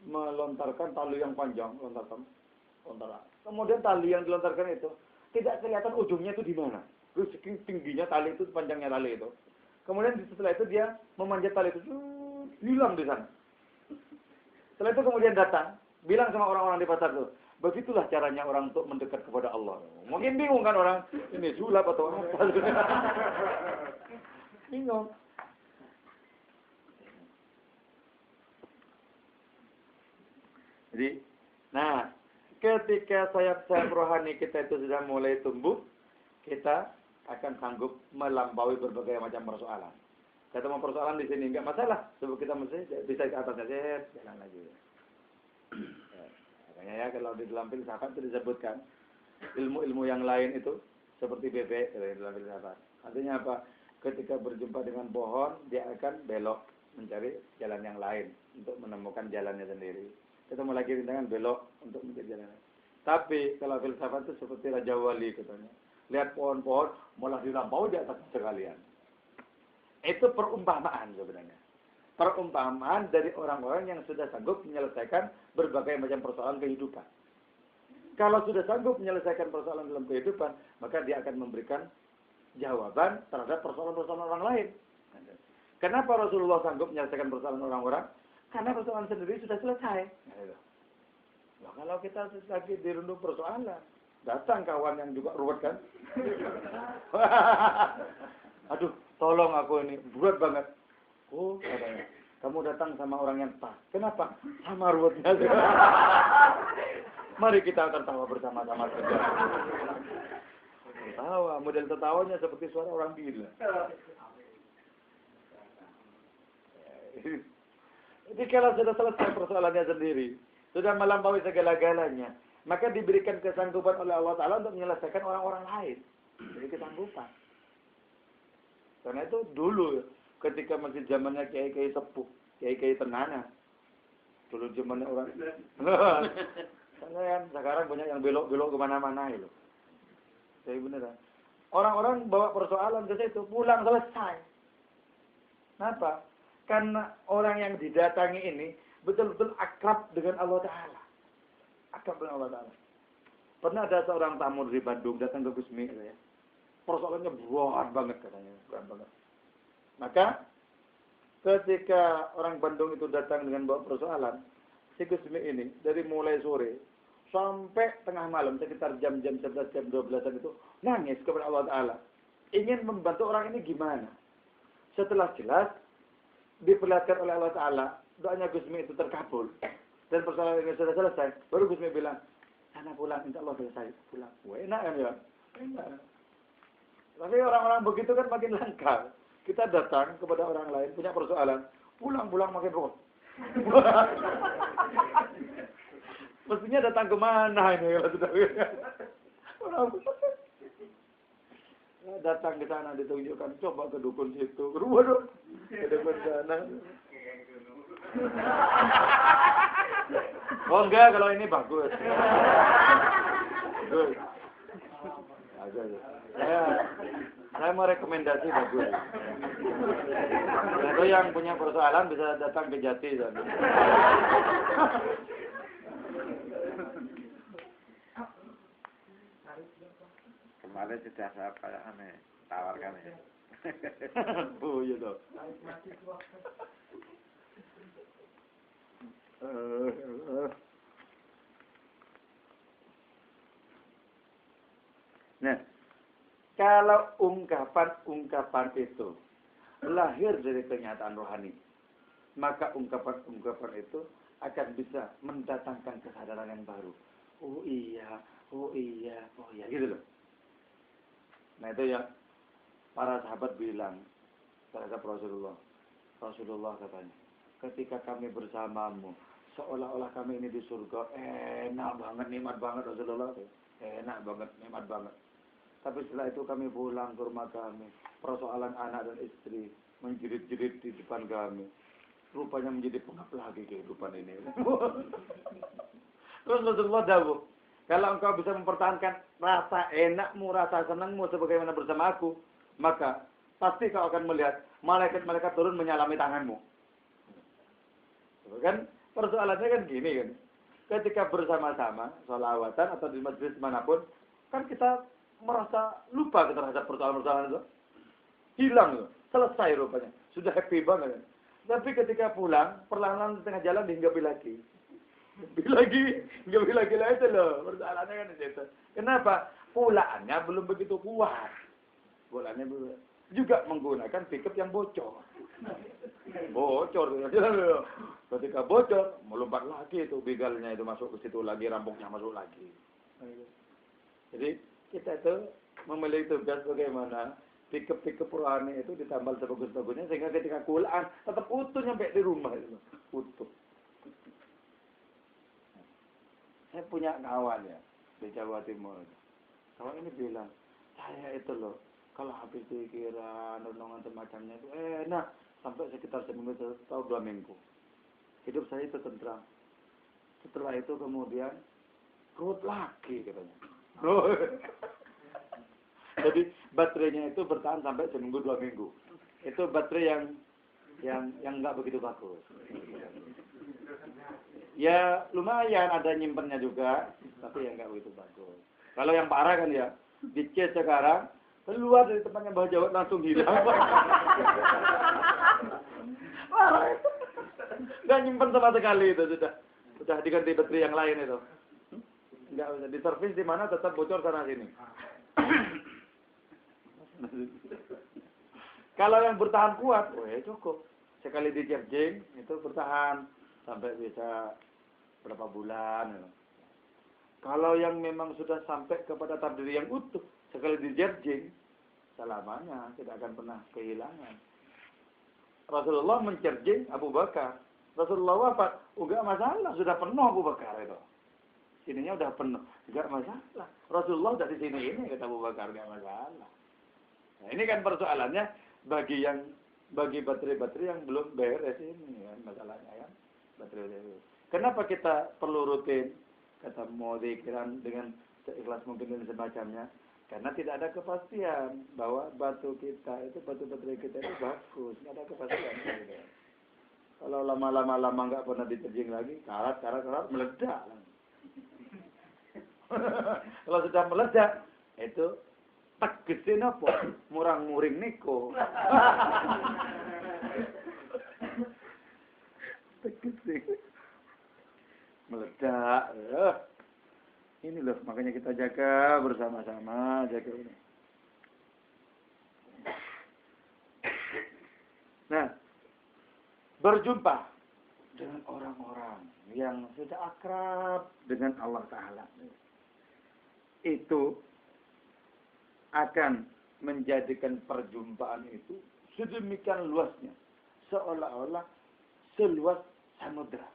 melontarkan tali yang panjang, lontarkan. Kemudian tali yang dilontarkan itu tidak kelihatan ujungnya itu di mana. Terus tingginya tali itu, panjangnya tali itu. Kemudian setelah itu dia memanjat tali itu, hilang di sana. Setelah itu kemudian datang, bilang sama orang-orang di pasar itu, begitulah caranya orang untuk mendekat kepada Allah. Mungkin bingung kan orang, ini sulap atau apa? Bingung. Jadi, nah, ketika sayap-sayap rohani kita itu sudah mulai tumbuh, kita akan sanggup melampaui berbagai macam persoalan. Ketemu persoalan di sini enggak masalah, sebab kita mesti bisa ke atasnya, jalan lagi. Makanya ya kalau di dalam filsafat itu disebutkan ilmu-ilmu yang lain itu seperti bebek di dalam filsafat. Artinya apa? Ketika berjumpa dengan pohon, dia akan belok mencari jalan yang lain untuk menemukan jalannya sendiri. Ketemu lagi rintangan belok untuk mencari jalan. Tapi kalau filsafat itu seperti Raja Wali katanya. Lihat pohon-pohon malah dilampaui di atas sekalian. Itu perumpamaan sebenarnya. Perumpamaan dari orang-orang yang sudah sanggup menyelesaikan berbagai macam persoalan kehidupan. Kalau sudah sanggup menyelesaikan persoalan dalam kehidupan, maka dia akan memberikan jawaban terhadap persoalan-persoalan orang lain. Kenapa Rasulullah sanggup menyelesaikan persoalan orang-orang? Karena persoalan sendiri sudah selesai. Nah, kalau kita lagi dirundung persoalan, datang kawan yang juga ruwet kan? Aduh, tolong aku ini berat banget. Oh, katanya, kamu datang sama orang yang pas. Kenapa? Sama ruwetnya. Mari kita tertawa bersama-sama saja. Tertawa, model tertawanya seperti suara orang gila. Jadi kalau sudah selesai persoalannya sendiri, sudah melampaui segala-galanya, maka diberikan kesanggupan oleh Allah Ta'ala untuk menyelesaikan orang-orang lain. Jadi kesanggupan. Karena itu dulu, ketika masih zamannya kiai-kiai sepuh, kiai-kiai tenana. Dulu zamannya orang. Sekarang banyak yang belok-belok kemana-mana itu. Jadi beneran. Orang-orang bawa persoalan ke situ, pulang selesai. Kenapa? Karena orang yang didatangi ini betul-betul akrab dengan Allah Ta'ala. Akrab dengan Allah Ta'ala. Pernah ada seorang tamu dari Bandung datang ke Gusmi. Ya. Persoalannya berat banget katanya. Berat banget. Maka ketika orang Bandung itu datang dengan bawa persoalan, si Gusmi ini dari mulai sore sampai tengah malam sekitar jam-jam 11, jam 12-an itu nangis kepada Allah Ta'ala. Ingin membantu orang ini gimana? Setelah jelas diperlihatkan oleh Allah Ta'ala, doanya Gusmi itu terkabul. Dan persoalan ini sudah selesai. Baru Gusmi bilang, sana pulang, insya Allah selesai. Pulang. Wah, enak kan ya? Enak. Tapi orang-orang begitu kan makin langka. Kita datang kepada orang lain, punya persoalan. Pulang-pulang makin roh. Mestinya datang kemana ini? Orang datang ke sana ditunjukkan, coba ke dukun situ, waduh, ke dukun sana. Oh enggak, kalau ini bagus. Bagus. Bagus. Saya mau rekomendasi bagus. Itu yang punya persoalan bisa datang ke Jati sana. Kemarin sudah saya tawarkan ya. Oh iya toh. Nah, kalau ungkapan-ungkapan itu lahir dari kenyataan rohani, maka ungkapan-ungkapan itu akan bisa mendatangkan kesadaran yang baru. Oh iya, gitu loh. Nah itu yang para sahabat bilang terhadap Rasulullah katanya, ketika kami bersamamu, seolah-olah kami ini di surga, enak banget, nikmat banget Rasulullah, enak banget, nikmat banget. Tapi setelah itu kami pulang ke rumah kami, persoalan anak dan istri menjerit-jerit di depan kami. Rupanya menjadi pengap lagi kehidupan ini. Terus Rasulullah dawuh, kalau engkau bisa mempertahankan rasa enakmu, rasa senangmu sebagaimana bersama aku, maka pasti kau akan melihat malaikat-malaikat turun menyalami tanganmu. Kan persoalannya kan gini kan. Ketika bersama-sama sholawatan atau di majlis manapun, kan kita merasa lupa terhadap persoalan-persoalan itu. Hilang tuh, selesai rupanya. Sudah happy banget. Tapi ketika pulang, perlahan-lahan di tengah jalan dihinggapi lagi. Hinggapi lagi lah itu loh. Persoalannya kan itu. Kenapa? Pulaannya belum begitu kuat. Pulaannya belum. Juga menggunakan pickup yang bocor. Bocor. Ketika bocor, melompat lagi itu begalnya itu masuk ke situ lagi, rampoknya masuk lagi. Jadi kita itu memiliki tugas bagaimana pickup rohani itu ditambal sebagus-bagusnya sehingga ketika kulaan tetap utuh nyampe di rumah itu. Utuh. Saya punya kawan ya di Jawa Timur. Kawan ini bilang, saya itu loh kalau habis pikiran renungan semacamnya itu enak sampai sekitar seminggu atau 2 minggu. Hidup saya itu tentram. Setelah itu kemudian ruwet lagi katanya. Jadi baterainya itu bertahan sampai seminggu 2 minggu. Itu baterai yang nggak begitu bagus. Ya lumayan ada nyimpennya juga, tapi yang nggak begitu bagus. Kalau yang parah kan ya, dicas sekarang keluar dari tempatnya Mbah Jawad langsung hilang. Parah itu. Nggak nyimpen sama sekali itu sudah diganti baterai yang lain itu. Nggak usah diservis di mana tetap bocor sana sini. Kalau yang bertahan kuat, cukup. Sekali di charging itu bertahan sampai bisa berapa bulan. Kalau yang memang sudah sampai kepada takdir yang utuh, sekali di charging selamanya tidak akan pernah kehilangan. Rasulullah men-charging Abu Bakar. Rasulullah wafat, enggak masalah, sudah penuh Abu Bakar itu. Sininya udah penuh, enggak masalah. Rasulullah udah di sini ini kata Abu Bakar, enggak masalah. Nah, ini kan persoalannya bagi baterai-baterai yang belum beres ini kan masalahnya kan. Baterai. Kenapa kita perlu rutin kata mau zikiran dengan seikhlas mungkin dan semacamnya? Karena tidak ada kepastian bahwa batu baterai kita itu bagus, tidak ada kepastian. Kalau lama nggak pernah diterjing lagi, karat meledak. Kalau sudah meledak, itu tegesin apa? Murang-muring niko. Tegesin. Meledak. Ini loh, makanya kita jaga bersama-sama, jaga ini. Nah, berjumpa dengan orang-orang yang sudah akrab dengan Allah Ta'ala. Itu akan menjadikan perjumpaan itu sedemikian luasnya. Seolah-olah seluas samudra.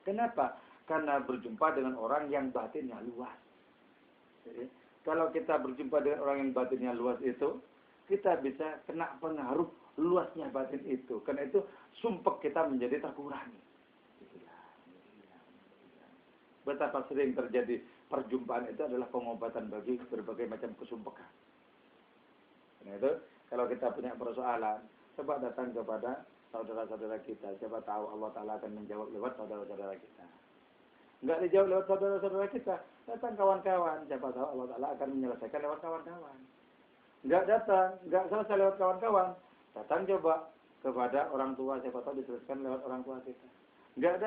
Kenapa? Karena berjumpa dengan orang yang batinnya luas. Jadi, kalau kita berjumpa dengan orang yang batinnya luas itu, kita bisa kena pengaruh luasnya batin itu. Karena itu sumpek kita menjadi terkurangi. Betapa sering terjadi perjumpaan itu adalah pengobatan bagi berbagai macam kesumpekan. Karena itu, kalau kita punya persoalan, coba datang kepada saudara-saudara kita. Coba tahu Allah Ta'ala akan menjawab lewat saudara-saudara kita. Enggak dijawab lewat saudara-saudara kita, datang kawan-kawan. Siapa tahu Allah Ta'ala akan menyelesaikan lewat kawan-kawan. Enggak selesai lewat kawan-kawan. Datang coba kepada orang tua, siapa tahu diselesaikan lewat orang tua kita. Enggak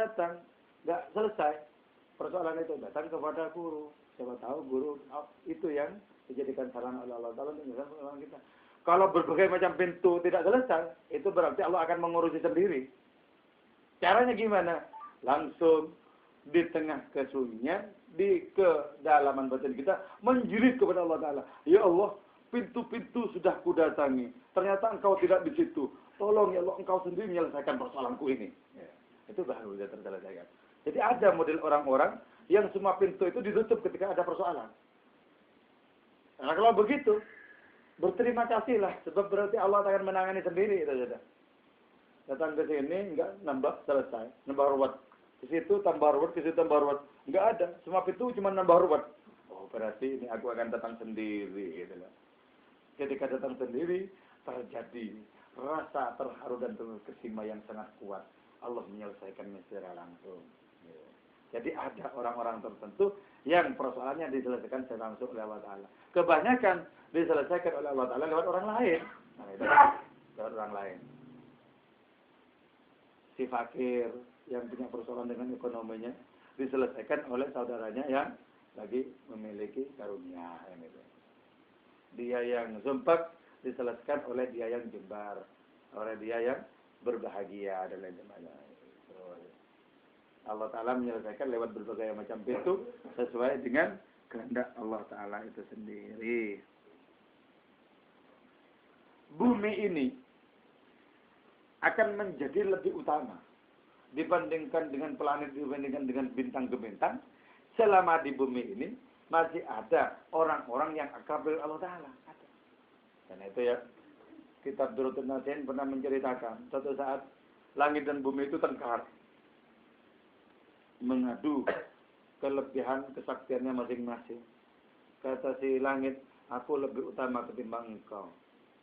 selesai persoalan itu, datang kepada guru. Siapa tahu guru itu yang dijadikan sarana oleh Allah Ta'ala untuk menyelesaikan persoalan kita. Kalau berbagai macam pintu tidak selesai, itu berarti Allah akan mengurusi sendiri. Caranya gimana? Langsung di tengah kesunyian, di kedalaman batin kita, menjerit kepada Allah Ta'ala. Ya Allah, pintu-pintu sudah kudatangi. Ternyata engkau tidak di situ. Tolong ya Allah, engkau sendiri menyelesaikan persoalanku ini. Itu baru bisa terselesaikan. Jadi ada model orang-orang yang semua pintu itu ditutup ketika ada persoalan. Nah kalau begitu, berterima kasihlah, sebab berarti Allah akan menangani sendiri. Itu sudah. Datang ke sini, enggak nambah, selesai. Nambah ruwet. Ke situ tambah ruwet, ke situ tambah ruwet. Enggak ada. Semua pintu cuma nambah ruwet. Oh berarti ini aku akan datang sendiri. Gitu loh. Ketika datang sendiri, terjadi rasa terharu dan terkesima yang sangat kuat. Allah menyelesaikannya secara langsung. Jadi ada orang-orang tertentu yang persoalannya diselesaikan secara langsung oleh Allah Ta'ala. Kebanyakan diselesaikan oleh Allah Ta'ala lewat orang lain. Nah, itu lewat orang lain. Si fakir yang punya persoalan dengan ekonominya diselesaikan oleh saudaranya yang lagi memiliki karunia. Gitu. Dia yang sumpah diselesaikan oleh dia yang jembar. Oleh dia yang berbahagia dan lain sebagainya. Allah Ta'ala menyelesaikan lewat berbagai macam pintu sesuai dengan kehendak Allah Ta'ala itu sendiri. Bumi ini akan menjadi lebih utama dibandingkan dengan planet, dibandingkan dengan bintang ke bintang. Selama di bumi ini masih ada orang-orang yang akrab dengan Allah Ta'ala. Karena itu ya, kitab Durratun Nasihin pernah menceritakan suatu saat langit dan bumi itu tengkar, mengadu kelebihan kesaktiannya masing-masing. Kata si langit, aku lebih utama ketimbang engkau.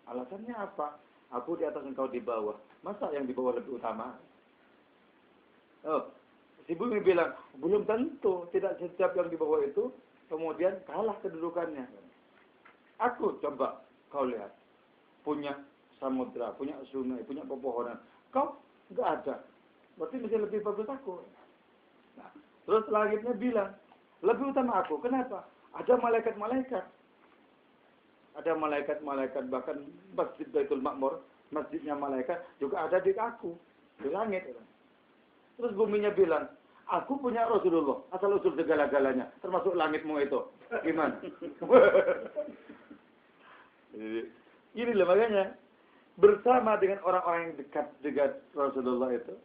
Alasannya apa? Aku di atas, engkau di bawah. Masa yang di bawah lebih utama? Oh, si bumi bilang, belum tentu. Tidak setiap yang di bawah itu kemudian kalah kedudukannya. Aku coba, kau lihat, punya samudra, punya sungai, punya pepohonan. Kau enggak ada. Berarti mesti lebih bagus aku. Nah, terus langitnya bilang, lebih utama aku. Kenapa? Ada malaikat-malaikat. Ada malaikat-malaikat, bahkan Masjid Baitul Ma'mur, masjidnya malaikat, juga ada di aku, di langit. Terus buminya bilang, aku punya Rasulullah, asal-usul segala-galanya, termasuk langitmu itu. Gimana? Ini loh makanya, bersama dengan orang-orang yang dekat dengan Rasulullah itu,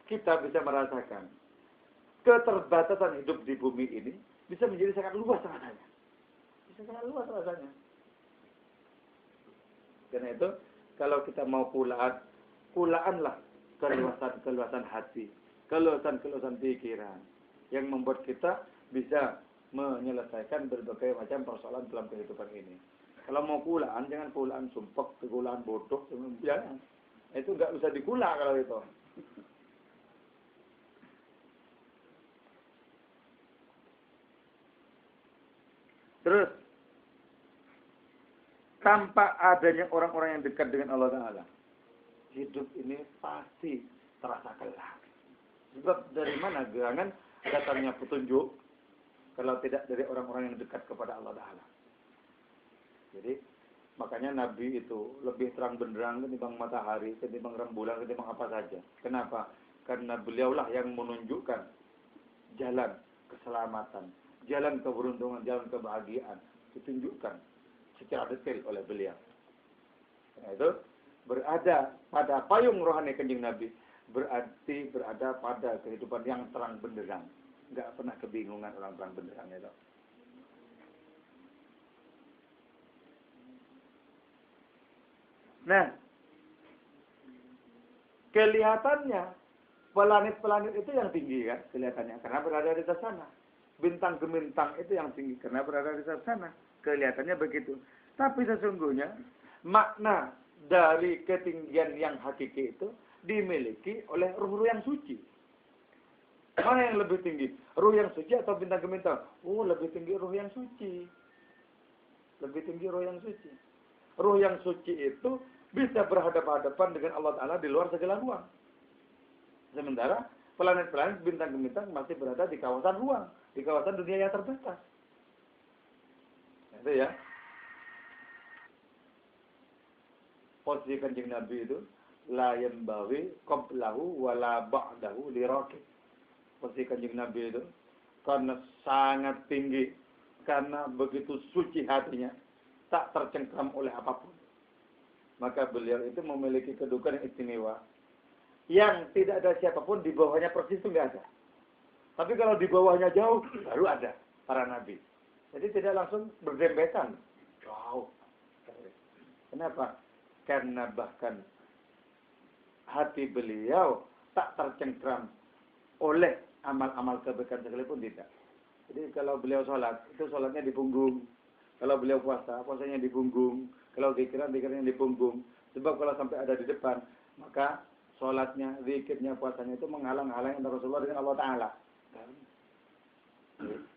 kita bisa merasakan keterbatasan hidup di bumi ini bisa menjadi sangat luas rasanya. Bisa sangat luas rasanya. Karena itu, kalau kita mau pulaanlah keluasan hati, keluasan pikiran, yang membuat kita bisa menyelesaikan berbagai macam persoalan dalam kehidupan ini. Kalau mau pulaan, jangan pulaan sumpek, pulaan bodoh, jangan. Itu nggak bisa dikula kalau itu. Terus, tanpa adanya orang-orang yang dekat dengan Allah Ta'ala, hidup ini pasti terasa gelap. Sebab dari mana gerangan datangnya petunjuk, kalau tidak dari orang-orang yang dekat kepada Allah Ta'ala. Jadi, makanya Nabi itu lebih terang benderang ketimbang matahari, ketimbang rembulan, ketimbang apa saja. Kenapa? Karena beliaulah yang menunjukkan jalan keselamatan, jalan keberuntungan, jalan kebahagiaan, ditunjukkan secara detail oleh beliau. Nah, itu berada pada payung rohani Kanjeng Nabi, berarti berada pada kehidupan yang terang benderang. Enggak pernah kebingungan orang terang benderang itu. Nah, kelihatannya planet-planet itu yang tinggi kan, kelihatannya karena berada di atas sana. Bintang gemintang itu yang tinggi karena berada di atas sana. Kelihatannya begitu. Tapi sesungguhnya makna dari ketinggian yang hakiki itu dimiliki oleh ruh-ruh yang suci. Mana yang lebih tinggi? Ruh yang suci atau bintang gemintang? Oh, lebih tinggi ruh yang suci. Lebih tinggi ruh yang suci. Ruh yang suci itu bisa berhadapan-hadapan dengan Allah Ta'ala di luar segala ruang. Sementara planet-planet bintang gemintang masih berada di kawasan ruang, di kawasan dunia yang terbatas. Itu ya. Posisi Kanjeng Nabi itu la yambawi qablahu wala ba'dahu liraqib. Posisi Kanjeng Nabi itu karena sangat tinggi, karena begitu suci hatinya, tak tercengkram oleh apapun. Maka beliau itu memiliki kedudukan yang istimewa. yang tidak ada siapapun di bawahnya persis itu nggak ada. Tapi kalau di bawahnya jauh, baru ada para nabi. Jadi tidak langsung berdempetan. Jauh. Kenapa? Karena bahkan hati beliau tak tercengkram oleh amal-amal kebaikan sekalipun tidak. Jadi kalau beliau sholat, itu sholatnya di punggung. Kalau beliau puasa, puasanya di punggung. Kalau zikirnya di punggung. Sebab kalau sampai ada di depan, maka sholatnya, zikirnya, puasanya itu menghalang-halangi Rasulullah dengan Allah Ta'ala.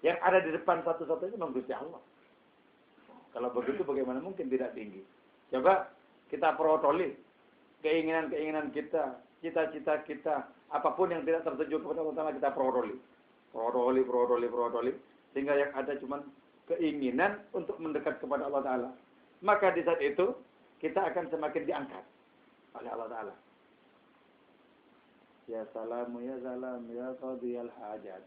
Yang ada di depan satu-satunya memang Gusti Allah. Kalau begitu bagaimana mungkin tidak tinggi? Coba kita protoli keinginan-keinginan kita, cita-cita kita, apapun yang tidak tertuju kepada Allah Ta'ala kita protoli. Protoli. Sehingga yang ada cuma keinginan untuk mendekat kepada Allah Ta'ala. Maka di saat itu, kita akan semakin diangkat oleh Allah Ta'ala. Ya salamu ya salam ya qadiyal hajat.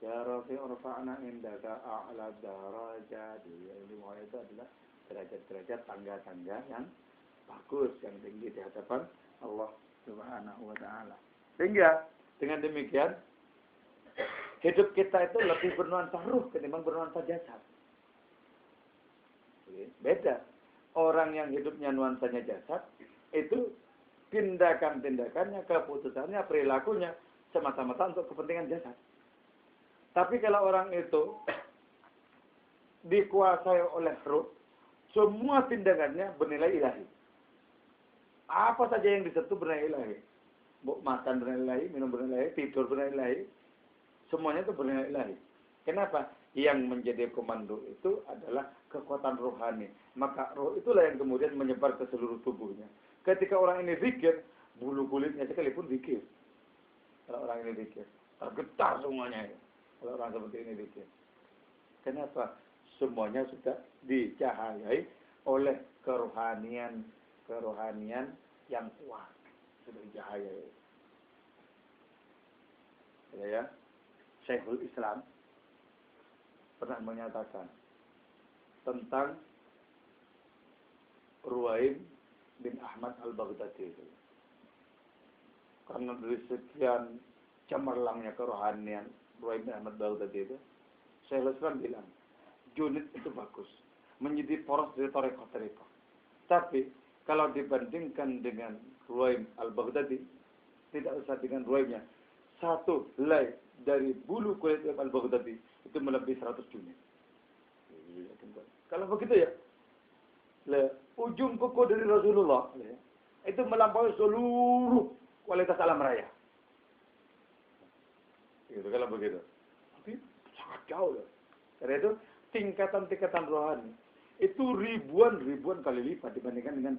Ya Rafi urfa'na indaka a'la darajat. Ini itu adalah derajat-derajat tangga-tangga yang bagus, yang tinggi di hadapan Allah Subhanahu wa Ta'ala. Sehingga dengan demikian hidup kita itu lebih bernuansa ruh ketimbang bernuansa jasad. Beda. Orang yang hidupnya nuansanya jasad itu tindakan-tindakannya, keputusannya, perilakunya semata-mata untuk kepentingan jasad. Tapi kalau orang itu dikuasai oleh ruh, semua tindakannya bernilai ilahi. Apa saja yang disentuh bernilai ilahi. Makan bernilai ilahi, minum bernilai ilahi, tidur bernilai ilahi. Semuanya itu bernilai ilahi. Kenapa? Yang menjadi komando itu adalah kekuatan rohani. Maka roh itulah yang kemudian menyebar ke seluruh tubuhnya. Ketika orang ini zikir, bulu kulitnya sekalipun zikir. Kalau orang ini zikir, tergetar semuanya. Kalau orang seperti ini zikir. Kenapa? Semuanya sudah dicahayai oleh kerohanian yang kuat. Sudah dicahayai. Ya, Syekhul Islam pernah menyatakan tentang Ruwaim bin Ahmad al-Baghdadi itu. Karena dari sekian cemerlangnya kerohanian Ruwaim bin Ahmad al-Baghdadi itu, Syekhul Islam bilang, Junid itu bagus, menjadi poros dari tarekat-tarekat. Tapi kalau dibandingkan dengan Ruwaim al-Baghdadi, tidak usah dengan Ruwaimnya, satu helai dari bulu kulit al-Baghdadi itu melebihi 100 Junid. Kalau begitu ya, ujung kuku dari Rasulullah itu melampaui seluruh kualitas alam raya. Gitu kalau begitu. Tapi sangat jauh loh. Karena itu tingkatan-tingkatan rohani itu ribuan kali lipat dibandingkan dengan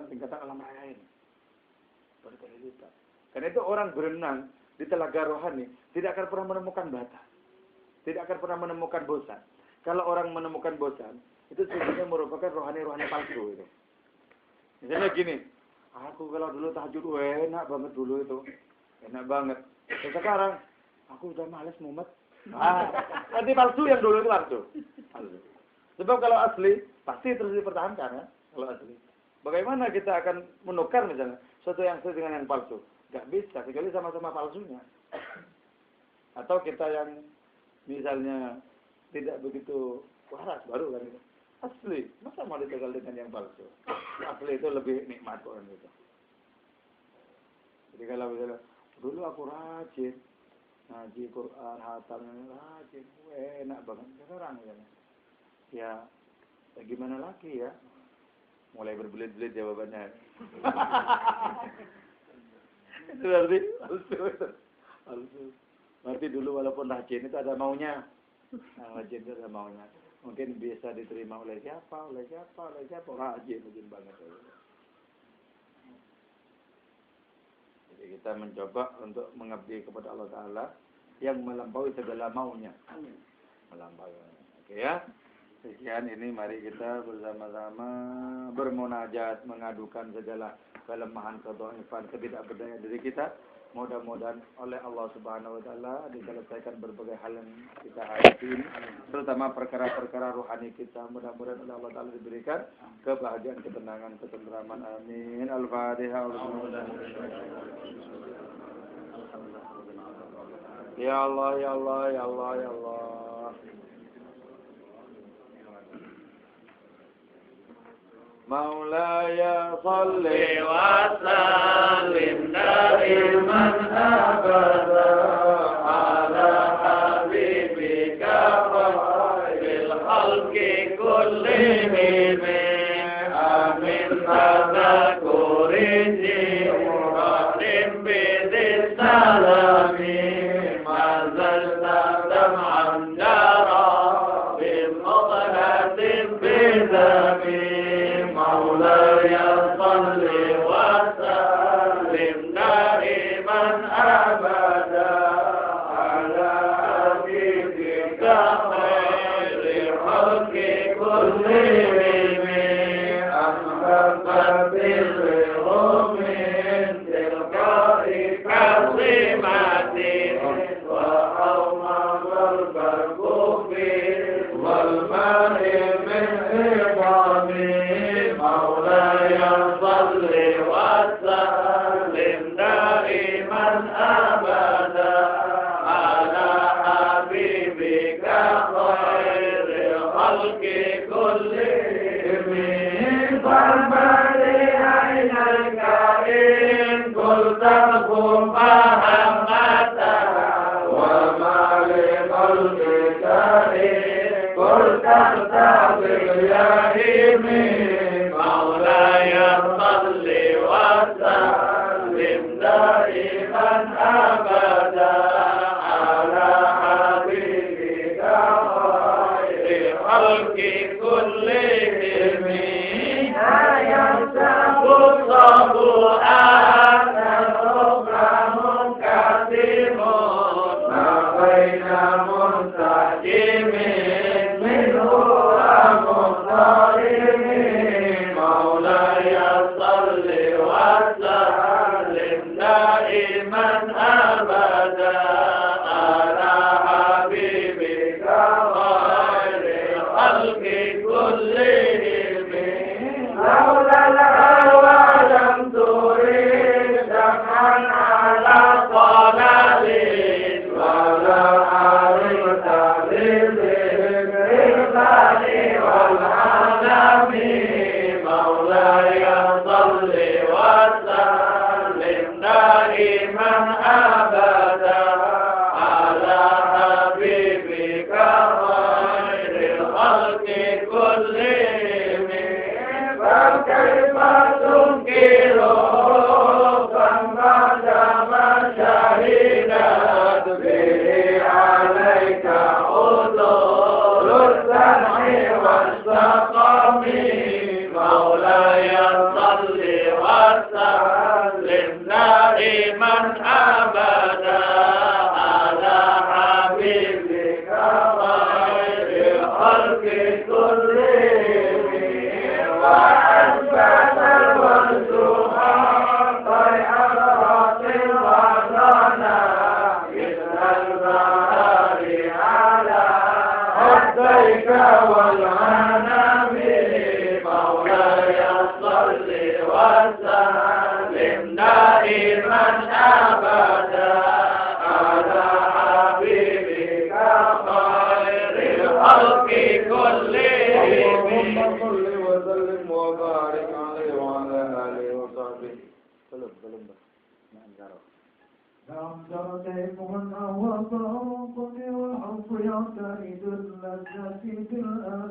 tingkatan alam raya ini. Berkali lipat. Karena itu orang berenang di telaga rohani tidak akan pernah menemukan batas. Tidak akan pernah menemukan bosan. Kalau orang menemukan bosan, itu sebenarnya merupakan rohani-rohani palsu itu. Misalnya gini, aku kalau dulu tahajud enak banget dulu itu. Enak banget. Sekarang aku udah males mumet. Nanti palsu yang dulu itu palsu. Sebab kalau asli pasti terus dipertahankan ya, kalau asli. Bagaimana kita akan menukar misalnya sesuatu yang asli dengan yang palsu? Gak bisa, kecuali sama-sama palsunya. Atau kita yang misalnya tidak begitu waras baru kan itu. Asli, masa mau ditegal dengan yang palsu? Asli itu lebih nikmat orang itu. Jadi kalau misalnya dulu aku rajin ngaji Quran, hatam rajin, enak banget. Sekarang misalnya, ya gimana lagi ya? Mulai berbelit-belit jawabannya. Itu berarti palsu. Berarti dulu walaupun rajin itu ada maunya. Rajin itu ada maunya. Mungkin bisa diterima oleh siapa. Rajin banget. Jadi kita mencoba untuk mengabdi kepada Allah Ta'ala yang melampaui segala maunya. Melampaui. Oke ya. Sekian ini mari kita bersama-sama bermunajat, mengadukan segala kelemahan, kedhaifan, ketidakberdayaan diri kita Mudah-mudahan oleh Allah Subhanahu wa taala diselesaikan berbagai hal yang kita hadapi, terutama perkara-perkara rohani kita. Mudah-mudahan oleh Allah taala diberikan kebahagiaan, ketenangan, ketenteraman. Amin. Al-Fatihah. Ya Allah, ya Allah, ya Allah, ya Allah. مولاي صل وسلم دائما أبدا على حبيبك خير الخلق كلهم آمين تذكر جبريل بذي السلام ما زلت دمعا جرى بمضغة بذنبي مولاي صل وسلم دائما أبدا على حبيبك خير الخلق كلهم أنبت بالرغم من تلقاء كظيمته وأومض البرق والماء من عظامه مولاي صل وسلم دائما أبدا على حبيبك خير الخلق كلهم فرملي عينيك إن قلت قم فهمتها وما لقلبك إن قلت اغتبر يمين مولاي صل وسلم دائما أبدا على حبيبك خير الخلق كلهم لا يمسك الصبوات الركن كثير ما بين منسجم منه ومضطرب مولاي صل وسلم دائما أبدا على حبيبك خير الخلق كلهم لولا الهوى لم تريد دمعا على طلال ولا عرفت بالإقبال والعالم مولاي صل وسلم دائما أبدا على حبيبك خير الخلق كلهم فكيف تنكر بعد ما شهدت به عليك حضور السمع والسقم مولاي صل وسلم دائما أبدا على حبيبك خير الخلق كلهم وأثبت الوجوه طيرات وظنا مثل البهار على خديك والغنم مولاي صل وسلم دائما أبدا على حبيبك خير الخلق كلهم صل وسلم وبارك عليه وعلى آله وصحبه belum نعم جرتيك من أول طرق والحب يعترض اللذة في الآن